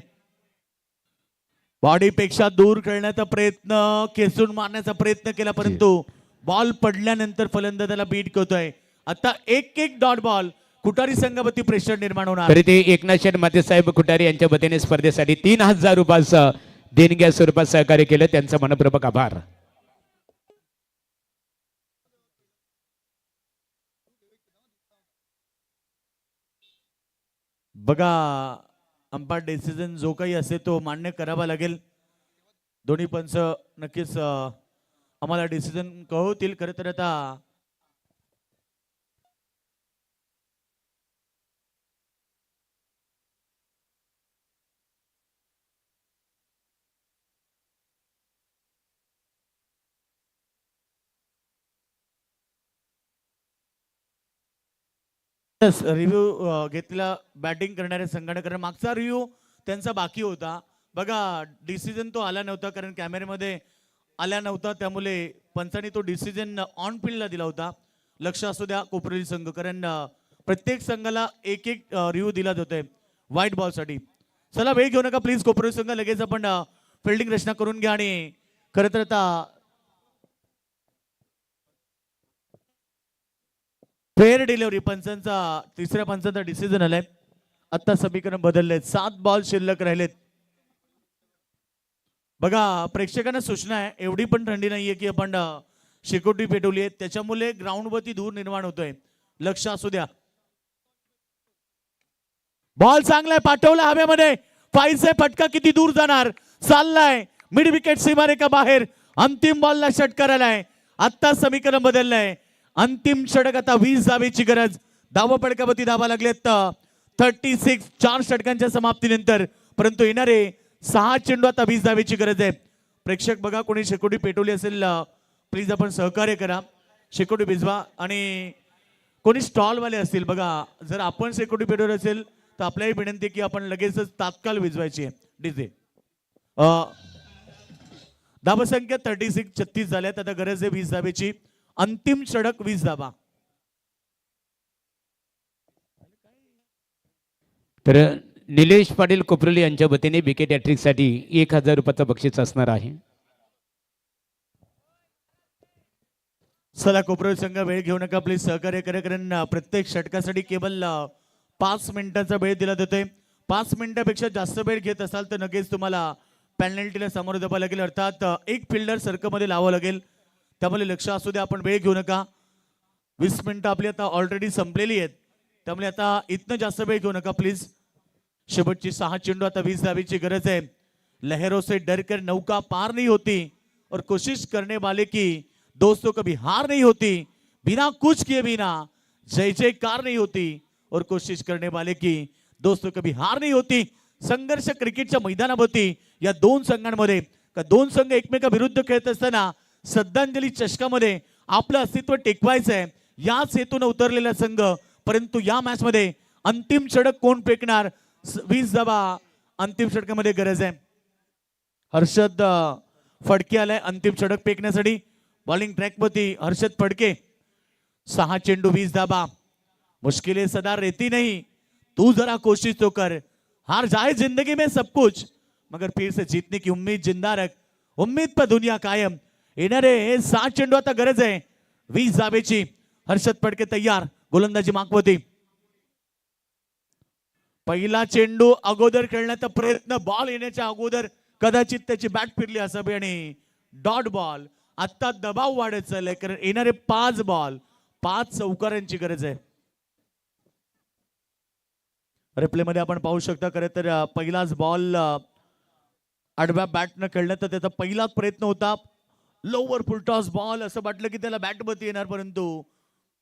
बॉडीपेक्षा दूर खेळण्याचा प्रयत्न, खेचून मारण्याचा प्रयत्न केला, परंतु बॉल पडल्यानंतर फलंदाजाला बीट करतोय. आता एक एक डॉट बॉल, कुटारी संघावरती प्रेशर निर्माण होणार. तरी ते एकनाथ शेठ मातेसाहेब कुटारी यांच्या वतीने स्पर्धेसाठी 3000 रुपयाचं देणग्या स्वरूपात सहकार्य केलं, त्यांचा मनपूर्वक आभार. बघा, अंपायर डिसिजन जो काही असेल तो मान्य करावा लागेल. दोन्ही पंच नक्कीच आम्हाला डिसिजन कळवतील. खरं तर आता रिव्ह्यू घेतला बॅटिंग करणाऱ्या संघाने, कारण मागचा रिव्ह्यू त्यांचा बाकी होता. बघा, डिसिजन तो आला नव्हता कारण कॅमेऱ्यामध्ये आला नव्हता, त्यामुळे पंचांनी तो डिसिजन ऑन फील्डला दिला होता. लक्ष असू द्या कोपरली संघ, कारण प्रत्येक संघाला एक एक रिव्ह्यू दिला जातोय व्हाईट बॉलसाठी. चला, वेळ घेऊ नका प्लीज कोपरली संघ, लगेच आपण फिल्डिंग रचना करून घ्या. आणि खरं तर आता फेअर डिलिव्हरी पंचांचा, तिसऱ्या पंचांचा डिसिजन आलाय. आता समीकरण बदललेत, 7 बॉल शिल्लक राहिलेत. बघा, प्रेक्षकांना सूचना आहे, एवढी पण थंडी नाहीये की आपण शेकोटी पेटवली आहे, त्याच्यामुळे ग्राउंडवरती धूर निर्माण होतोय. लक्ष असू द्या. बॉल चांगलाय, पाठवला हवेमध्ये, फाईलचा फटका किती दूर जाणार, चाललाय मिड विकेट सीमारेखा बाहेर. अंतिम बॉलला षटकार आलाय. आता समीकरण बदललंय, अंतिम षटक. आता 20 धावेची गरज. धावा पडकावरती धावा लागलेत 36 4 षटकांच्या समाप्तीनंतर, परंतु येणारे 6 चेंडू. आता 20 धावेची गरज आहे. प्रेक्षक बघा, कोणी शेकोटी पेटवली असेल प्लीज आपण सहकार्य करा, शेकोटी भिजवा. आणि कोणी स्टॉलवाले असतील बघा, जर आपण शेकोटी पेटवली असेल तर आपल्याही विनंती की आपण लगेचच तात्काळ भिजवायची आहे. डीजे धावसंख्या 36 36 झाल्यात. आता गरज आहे 20 धावेची. अंतिम षटक 20 धावा. तर निलेश पाटील कोपरली यांच्या वतीने विकेट हॅट्रिकसाठी 1000 रुपयाचं बक्षीस असणार आहे. चला, कोपरली संघ वेळ घेऊ नका प्लीज, सहकार्य करा, कारण प्रत्येक षटकासाठी केवळ 5 मिनिटांचा वेळ दिला जातोय. 5 मिनिटापेक्षा जास्त वेळ घेत असाल तर नक्कीच तुम्हाला पेनल्टीला सामोरं जावं लागेल, अर्थात एक फिल्डर सर्कलमध्ये लावावं लागेल. त्यामुळे लक्ष असू द्या, आपण वेळ घेऊ नका. 20 मिनिटं आपली आता ऑलरेडी संपलेली आहेत, त्यामुळे आता इथनं जास्त वेळ घेऊ नका प्लीज. शेवटची 6 चेंडू. आता 20 धावेची गरज आहे. लहरों से डर कर नौका पार नहीं होती और कोशिश करने वाले की दोस्तों कभी हार नहीं होती. बिना कुछ किए बिना जय जयकार नहीं होती और कोशिश करने वाले की दोस्तों कभी हार नहीं होती. संघर्ष क्रिकेटच्या मैदानावरती या दोन संघांमध्ये, का दोन संघ एकमेकाविरुद्ध खेळत असताना श्रद्धांजली चषकामध्ये आपलं अस्तित्व टेकवायचं आहे, याच हेतून उतरलेला संघ. परंतु या मॅच मध्ये अंतिम षटक कोण फेकणार, 20 धावा अंतिम षटकामध्ये गरज आहे. हर्षद फडके आलाय अंतिम षटक फेकण्यासाठी. बॉलिंग ट्रॅकवरती हर्षद फडके. 6 चेंडू 20 धावा. मुश्किलें सदा रहती नहीं, तू जरा कोशिश तो कर. हार जाए जिंदगी में सब कुछ, मगर फिर से जीतने की उम्मीद जिंदा रख. उम्मीद पर दुनिया कायम. येणारे 7 चेंडू. आता गरज आहे 20 धावेची. हर्षद फडके तयार, गोलंदाजी मागवती. पहिला चेंडू अगोदर खेळण्याचा प्रयत्न, बॉल येण्याच्या अगोदर कदाचित त्याची बॅट फिरली असावी आणि डॉट बॉल. आता दबाव वाढत चाललाय, कारण येणारे 5 बॉल 5 चौकारांची गरज आहे. रिप्ले मध्ये आपण पाहू शकता, खरं तर पहिलाच बॉल आडव्या बॅटनं खेळण्याचा त्याचा पहिलाच प्रयत्न होता. लोवर फुल टॉस बॉल, असं वाटलं की त्याला बॅट मध्ये येणार, परंतु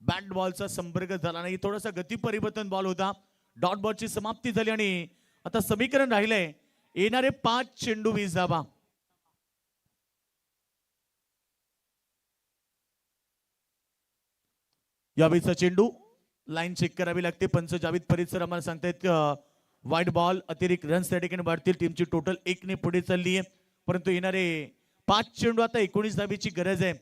बॅट बॉलचा संपर्क झाला नाही. थोडासा गती परिवर्तन बॉल होता. डॉट बॉलची समाप्ती झाली आणि आता समीकरण राहिलंय येणारे 5 चेंडू 20 धावा. यावेळीचा चेंडू लाईन चेक करावी लागते. पंच जावेद फरीद सर आम्हाला सांगतायत व्हाईट बॉल, अतिरिक्त रन्स त्या ठिकाणी वाढतील. टीमची टोटल 1 ने पुढे चालली आहे, परंतु येणारे 5 चेंडू. आता 19 धावेची गरज आहे.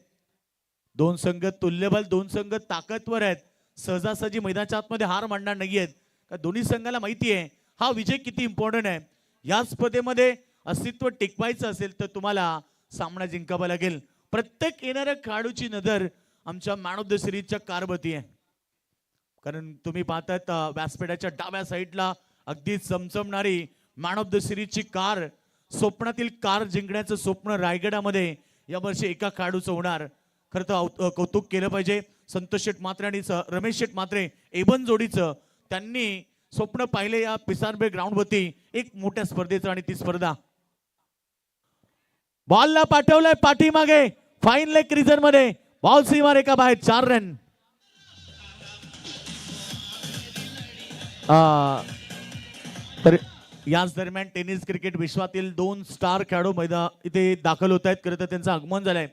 दोन संघ तुल्यबल, दोन संघ ताकदवर आहेत. सहजासहजी मैदानाच्या आतमध्ये हार मानणार नाहीयेत, का दोन्ही संघाला माहिती आहे हा विजय किती इम्पॉर्टंट आहे. या स्पर्धेमध्ये अस्तित्व टिकवायचं असेल तर तुम्हाला सामना जिंकावा लागेल. प्रत्येक येणाऱ्या खेळाडूची नजर आमच्या मॅन ऑफ द सिरीजच्या कारवरती आहे. कारण तुम्ही पाहतात व्यासपीठाच्या डाव्या साईडला अगदी चमचमणारी मॅन ऑफ द सिरीजची कार, स्वप्नातील कार जिंकण्याचं स्वप्न रायगडामध्ये यावर्षी एका खेळाडूचं होणार. खरं तर कौतुक केलं पाहिजे संतोष शेठ म्हात्रे आणि रमेश शेठ म्हात्रे एबन जोडीचं. त्यांनी स्वप्न पाहिले या पिसारबे ग्राउंडवरती एक मोठ्या स्पर्धेचं आणि ती स्पर्धा बॉलला पाठवलाय पाठीमागे फाईन लेग रिजन मध्ये, बॉल सीमा रेखा बाहेर, 4 रन. तर याच दरम्यान टेनिस क्रिकेट विश्वातील 2 स्टार खेळाडू मैदान इथे दाखल होत आहेत. खरं तर त्यांचं आगमन झालंय.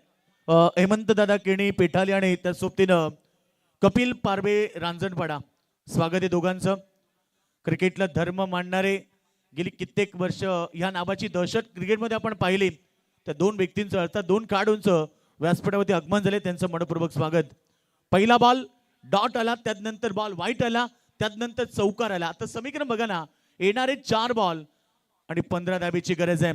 हेमंत दादा केणी पेठाली आणि त्या सोबतीनं कपिल पारबे रांजणपाडा. स्वागत आहे दोघांचं. क्रिकेटला धर्म मानणारे गेली कित्येक वर्ष या नावाची दहशत क्रिकेटमध्ये आपण पाहिली. त्या 2 व्यक्तींचं अर्थात 2 खेळाडूंचं व्यासपीठावरती आगमन झाले. त्यांचं मनपूर्वक स्वागत. पहिला बॉल डॉट आला, त्यानंतर बॉल व्हाईट आला, त्यानंतर चौकार आला. आता समीकरण बघा ना, येणारे 4 बॉल आणि 15 धाबेची गरज आहे.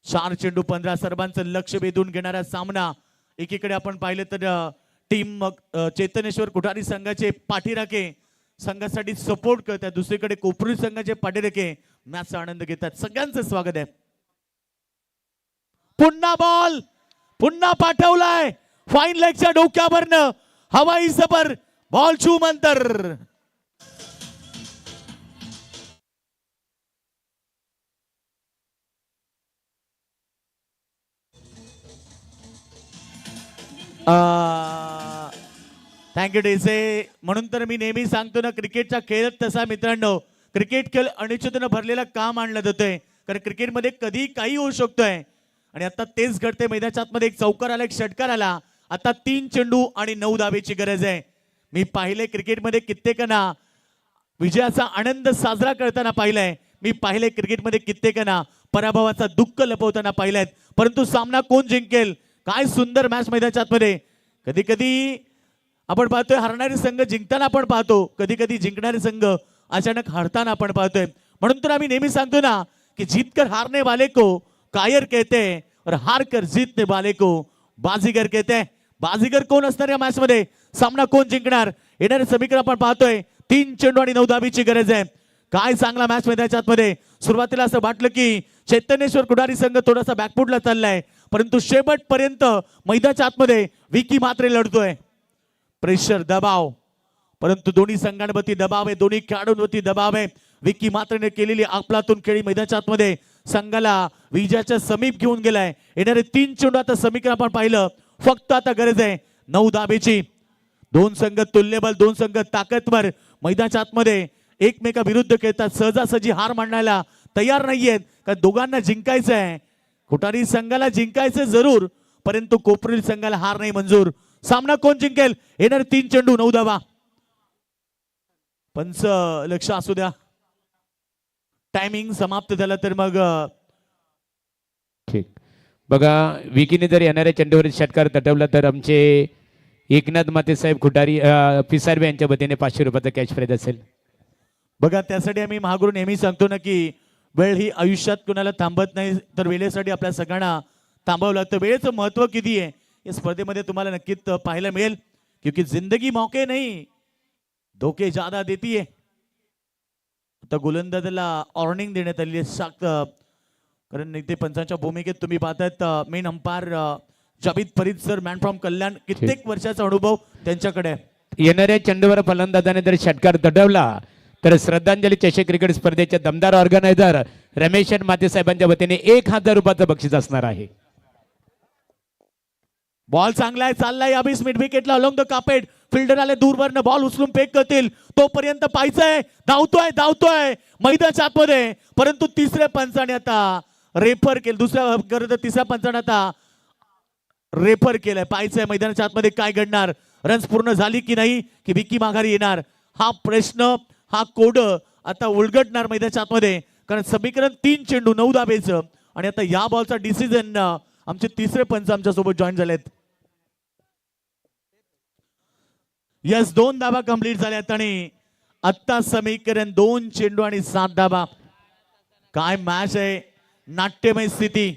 4 चेंडू 15, सर्वांचं लक्ष वेधून घेणारा सामना. एकीकडे आपण पाहिलं तर टीम चैतन्येश्वर कुठारी संघाचे पाठीराखे संघासाठी सपोर्ट करतात, दुसरीकडे कोपरी संघाचे पाठीराखे मॅचचा आनंद घेतात. सगळ्यांचं स्वागत आहे. पुन्हा बॉल, पुन्हा पाठवलाय फाईन लेगच्या डोक्यावरनं, हवाई सफर, बॉल छूम अंतर. थँक्यू डेसे. म्हणून तर मी नेहमी सांगतो ना, क्रिकेटचा खेळ तसा मित्रांनो, क्रिकेट खेळ अनिश्चिततेनं भरलेला का मानलं जातोय. कारण क्रिकेटमध्ये कधी काही होऊ शकतोय आणि आता तेच घडते. मैदानाच्या आतमध्ये एक चौकार आला, एक षटकार आला. आता 3 चेंडू आणि 9 धावेची गरज आहे. मी पाहिले क्रिकेटमध्ये कित्येकांना विजयाचा आनंद साजरा करताना पाहिलाय. मी पाहिले क्रिकेटमध्ये कित्येकांना पराभवाचा दुःख लपवताना पाहिलंय. परंतु सामना कोण जिंकेल, काय सुंदर मॅच मैदानाच्या आतमध्ये. कधी कधी आपण पाहतोय हरणारे संघ जिंकताना आपण पाहतो, कधी कधी जिंकणारे संघ अचानक हारताना आपण पाहतोय. म्हणून तर आम्ही नेहमी सांगतो ना की जीतकर हारने वाले को कायर कहते हैं और हार कर जीतने वाले को बाजीगर कहते हैं. बाजीगर कोण असणार या मॅच मध्ये, सामना कोण जिंकणार, येणारे समीकरण आपण पाहतोय. 3 चेंडू आणि 9 धावेची गरज आहे. काय चांगला मॅच मैदानाच्या आतमध्ये. सुरुवातीला असं वाटलं की चैतन्येश्वर कुडारी संघ थोडासा बॅकफुटला चाललाय, परंतु शेवटपर्यंत मैदानाच्या आतमध्ये विकी म्हात्रे लढतोय. प्रेशर, दबाव, परंतु दोन्ही संघांवरती दबाव आहे, दोन्ही खेळाडूंवरती दबाव आहे. विकी म्हात्रेने केलेली आपलातून खेळी मैदानाच्या आतमध्ये संघाला विजयाच्या समीप घेऊन गेलाय. येणारे 3 चेंडू आता समीकरण आपण पाहिलं. फक्त आता गरज आहे 9 धावेची. 2 संघ तुल्यबल, 2 संघ ताकदवर मैदानाच्या आतमध्ये एकमेकाविरुद्ध खेळतात. सहजासहजी हार मानायला तयार नाहीयेत, कारण दोघांना जिंकायचं आहे. कुठारी संघाला जिंकायचं जरूर, परंतु कोपरी संघाला हार नाही मंजूर. सामना कोण जिंकेल, येणारे 3 चेंडू 9 धावा. पंच लक्ष असू द्या, टायमिंग समाप्त झाला तर मग ठीक. बघा, विकीने जर येणाऱ्या चेंडूवर षटकार तटवला तर आमचे एकनाथ माते साहेब खुटारी पिसारबे यांच्या वतीने 500 रुपयाचा कॅश प्राइज असेल. बघा, त्यासाठी आम्ही महागुरू नेहमी सांगतो ना की वेळ ही आयुष्यात कुणाला थांबत नाही, तर वेळेसाठी आपल्या सगळ्यांना थांबावं लागतं. वेळेचं महत्व किती आहे या स्पर्धेमध्ये तुम्हाला नक्कीच पाहायला मिळेल. क्योंकि जिंदगी मौके नाही, धोके ज्यादा देती है. आता गोलंदाजाला वॉर्निंग देण्यात आली आहे. कारण इथे पंचांच्या भूमिकेत तुम्ही पाहतात main umpire Javed Farid sir, man from Kalyan, कित्येक वर्षाचा अनुभव त्यांच्याकडे. येणाऱ्या चेंडूवर फलंदाजाने जर षटकार तटवला तर श्रद्धांजली चषक क्रिकेट स्पर्धेचे दमदार ऑर्गनायझर रमेश माते साहेबांच्या वतीने 1000 रुपयाचं बक्षीस असणार आहे. बॉल चांगला आहे, चाललाय अभिस mid विकेटला along the carpet. Fielder आले दूरवरनं, बॉल उचलून पेक करतील तोपर्यंत पाहायचंय. धावतोय धावतोय मैदानाच्या आतमध्ये, परंतु तिसऱ्या पंचाने आता रेफर केलं. दुसऱ्या करत तिसऱ्या पंचाने आता रेफर केलंय. पाहायचंय मैदानाच्या आतमध्ये काय घडणार, रन्स पूर्ण झाली की नाही, की विकी माघारी येणार. हा प्रश्न, हा कोड आता उलगडणार मैदानाच्या आतमध्ये. कारण समीकरण 3 चेंडू 9 धावेचं आणि आता या बॉलचा डिसिजन आमचे तिसरे पंच आमच्या सोबत जॉईन झालेत. यस, 2 धावा कंप्लीट झाल्यात आणि आता समीकरण 2 चेंडू आणि 7 धावा. काय मॅच आहे, नाट्यमय स्थिति,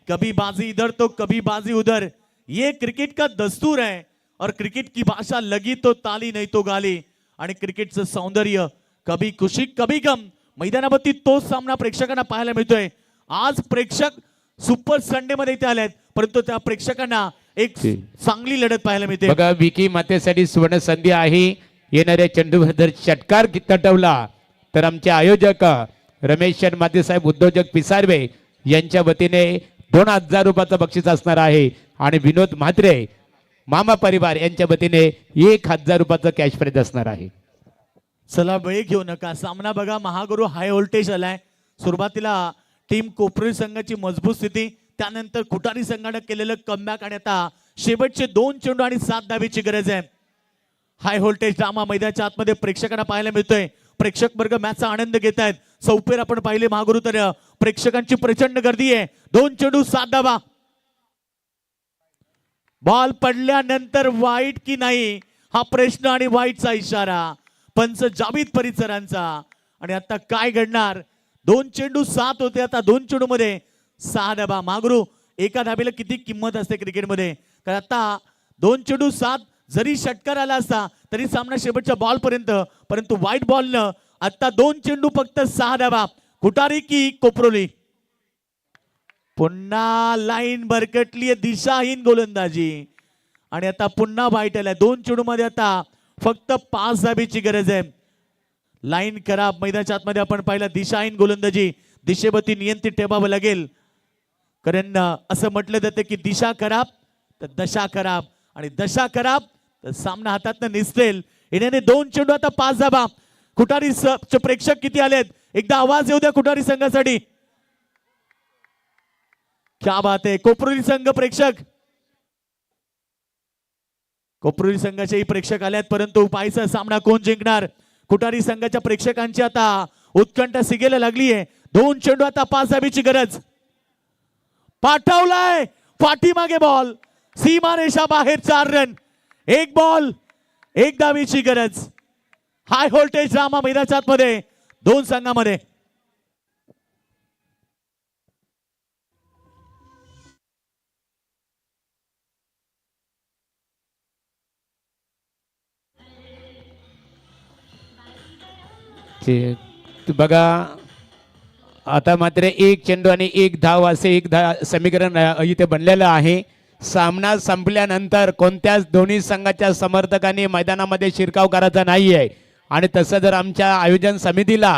कभी बाजी इधर तो कभी बाजी उधर, ये क्रिकेट का दस्तूर है. और क्रिकेट की भाषा लगी तो ताली नाही तो गाली. आणि क्रिकेटचं सौंदर्य कभी खुशी कभी गम. मैदानावरती तोच सामना प्रेक्षकांना पाहायला मिळतोय. आज प्रेक्षक सुपर संडे मध्ये इथे आलेत, परंतु त्या प्रेक्षकांना एक चांगली लढत पाहायला मिळते. बघा विकी मातेसाठी सुवर्ण संधी आहे. येणाऱ्या चेंडूवर जर षटकार तटवला तर आमचे आयोजक रमेश मातेसाहेब उद्योजक पिसारवे यांच्या वतीने 2000 रुपयाचं बक्षीस असणार आहे. आणि विनोद म्हात्रे मामा परिवार यांच्या वतीने 1000 रुपयाचं कॅश प्राइज असणार आहे. चला वेळ घेऊ नका. सामना बघा महागुरु हाय व्होल्टेज आलाय. सुरुवातीला टीम कोपरी संघाची मजबूत स्थिती, त्यानंतर खुटारी संघाने केलेलं कमबॅक आणि आता शेवटचे 2 चेंडू आणि 7 धावेची गरज आहे. हाय व्होल्टेज ड्रामा मैदानाच्या आतमध्ये प्रेक्षकांना पाहायला मिळतोय. प्रेक्षक वर्ग मॅचचा आनंद घेत आहेत. चौपेर आपण पाहिले महागुरु तर प्रेक्षकांची प्रचंड गर्दी आहे. 2 चेंडू 7 धावा. बॉल पडल्यानंतर वाईट की नाही हा प्रश्न आणि वाईटचा इशारा पंच जावीद परिसरांचा. आणि आता काय घडणार? 2 चेंडू 7 होते, आता 2 चेंडू मध्ये 6 धावा. महागुरु एका धाबेला किती किंमत असते क्रिकेटमध्ये, कारण आता 2 चेंडू 7 जरी षटकार आला असता तरी सामना शेवटच्या बॉल पर्यंत, परंतु वाईट बॉलनं आता 2 चेंडू फक्त 6 धावा. कुटारी की कोपरोली. पुन्हा लाईन भरकटली, दिशाहीन गोलंदाजी आणि आता पुन्हा वाईट आलाय. 2 चेंडू मध्ये आता फक्त 5 धाबेची गरज आहे. लाईन खराब. मैदानाच्या आतमध्ये आपण पाहिलं दिशाहीन गोलंदाजी. दिशेवरती नियंत्रित ठेवावं लागेल, कारण असं म्हटलं जातं की दिशा खराब तर दशा खराब, आणि दशा खराब तर सामना हातातनं निसटेल. येण्याने 2 चेंडू आता 5 धाबा. खुटारी प्रेक्षक किती आलेत? एकदा आवाज येऊ द्या खुटारी संघासाठी. क्या बात आहे. कोपरोली संघ प्रेक्षक, कोपरोली संघाचेही प्रेक्षक आलेत, परंतु पाहायचा सामना कोण जिंकणार? खुटारी संघाच्या प्रेक्षकांची आता उत्कंठा सिगेला लागली आहे. 2 चेंडू आता 5 धाबीची गरज. पाठवलाय पाठीमागे बॉल, सीमारेषा बाहेर 4 रन. 1 बॉल 1 धाबीची गरज. हाय व्होल्टेज ड्रामा मैदानाच्या आतमध्ये 2 संघामध्ये. बघा आता मात्र 1 चेंडू आणि 1 धाव असे समीकरण इथे बनलेलं आहे. सामना संपल्यानंतर कोणत्याच दोन्ही संघाच्या समर्थकांनी मैदानामध्ये शिरकाव करायचा नाहीये. आणि तसं जर आमच्या आयोजन समितीला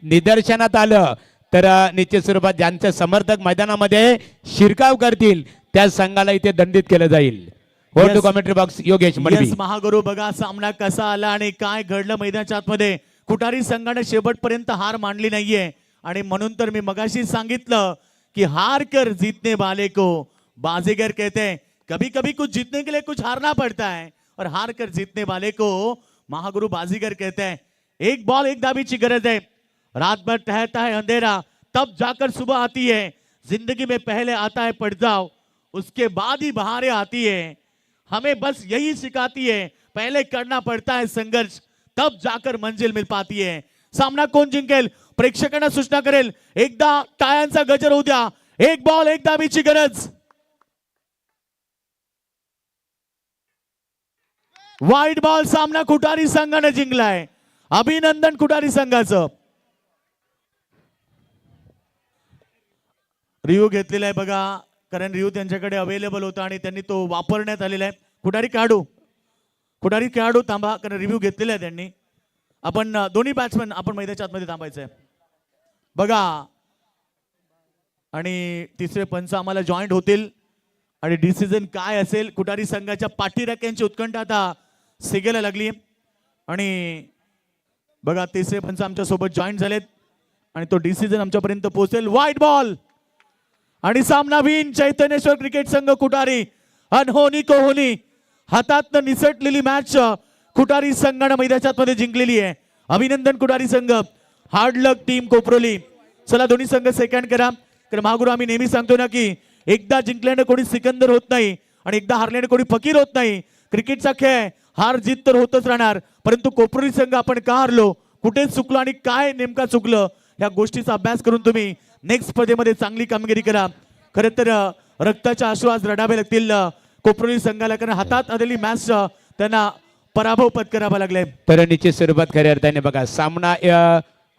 निदर्शनात आलं तर निश्चित स्वरूपात ज्यांचे समर्थक मैदानामध्ये शिरकाव करतील त्या संघाला इथे दंडित केलं जाईल. Over to commentary box Yogesh Madvi. महागुरु बघा सामना कसा आला आणि काय घडलं मैदानाच्या आतमध्ये. खुटारी संघाने शेवटपर्यंत हार मानली नाहीये, आणि म्हणून तर मी मगाशी सांगितलं की हार कर जीतने वाले को बाजीगर कहते हैं. कभी कभी कुछ जीतने के लिए कुछ हारना पड़ता है, और हार कर जीतने वाले को महागुरु बाजीगर कहते हैं. 1 बॉल 1 धाबीची गरज है. रात भर ठहरता है अंधेरा, तब जाकर सुबह आती है. जिंदगी में पहले आता है पड़जाव, उसके बाद ही बहारें आती है. हमें बस यही सिखाती है, पहले करना पड़ता है संघर्ष, तब जाकर मंजिल मिल पाती है. सामना कोण जिंकेल? प्रेक्षकांना सूचना करेल. एकदा टाळ्यांचा गजर होऊ द्या. 1 बॉल 1 धाबीची गरज. वाईट बॉल. सामना खुटारी संघाने जिंकलाय. अभिनंदन खुटारी संघाचं. रिव्ह्यू घेतलेला आहे बघा, कारण रिव्ह्यू त्यांच्याकडे अवेलेबल होता आणि त्यांनी तो वापरण्यात आलेला आहे. खुटारी खेळाडू थांबा, कारण रिव्ह्यू घेतलेला आहे त्यांनी. आपण दोन्ही बॅट्समन आपण मैदानाच्या आतमध्ये थांबायचं आहे बघा. आणि तिसरे पंच आम्हाला जॉईंट होतील आणि डिसिजन काय असेल. खुटारी संघाच्या पाठीराख्यांची उत्कंठा आता सिगेला लागली. आणि बघा तिसरे पंच आमच्या सोबत जॉईंट झालेत आणि तो डिसिजन आमच्यापर्यंत पोहोचेल. वाईट बॉल आणि सामनावीन चैतन्येश्वर क्रिकेट संघ खुटारी. अनहोनी को होनी, हातातनं निसटलेली मॅच खुटारी संघाने मैदानाच्या मध्ये जिंकलेली आहे. अभिनंदन खुटारी संघ. हार्ड लक टीम कोपरोली. चला दोन्ही संघ सेकंड करा, कारण महागुरु आम्ही नेहमी सांगतो ना की एकदा जिंकल्याने कोणी सिकंदर होत नाही आणि एकदा हारल्याने कोणी फकीर होत नाही. क्रिकेटचा खेळ हार जीत तर होतच राहणार, परंतु कोपरोली संघ आपण का हारलो, कुठे चुकलो आणि काय नेमका चुकलं या गोष्टीचा अभ्यास करून तुम्ही नेक्स्ट स्पर्धेमध्ये चांगली कामगिरी करा. खरं तर रक्ताचे अश्रू आज रडावे लागतील कोपरोली संघाला, कारण हातात आलेली मॅच त्यांना पराभव पत्करावा लागले. तर निश्चित स्वरूपात खऱ्या अर्थाने बघा सामना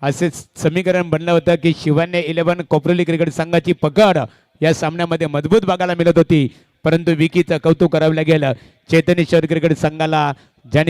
असे समीकरण बनलं होतं की शिवन्य 11 कोपरोली क्रिकेट संघाची पकड या सामन्यामध्ये मजबूत बघायला मिळत होती, परंतु विकीचं कौतुक करावं लागेल चैतन्य शहर क्रिकेट संघाला ज्याने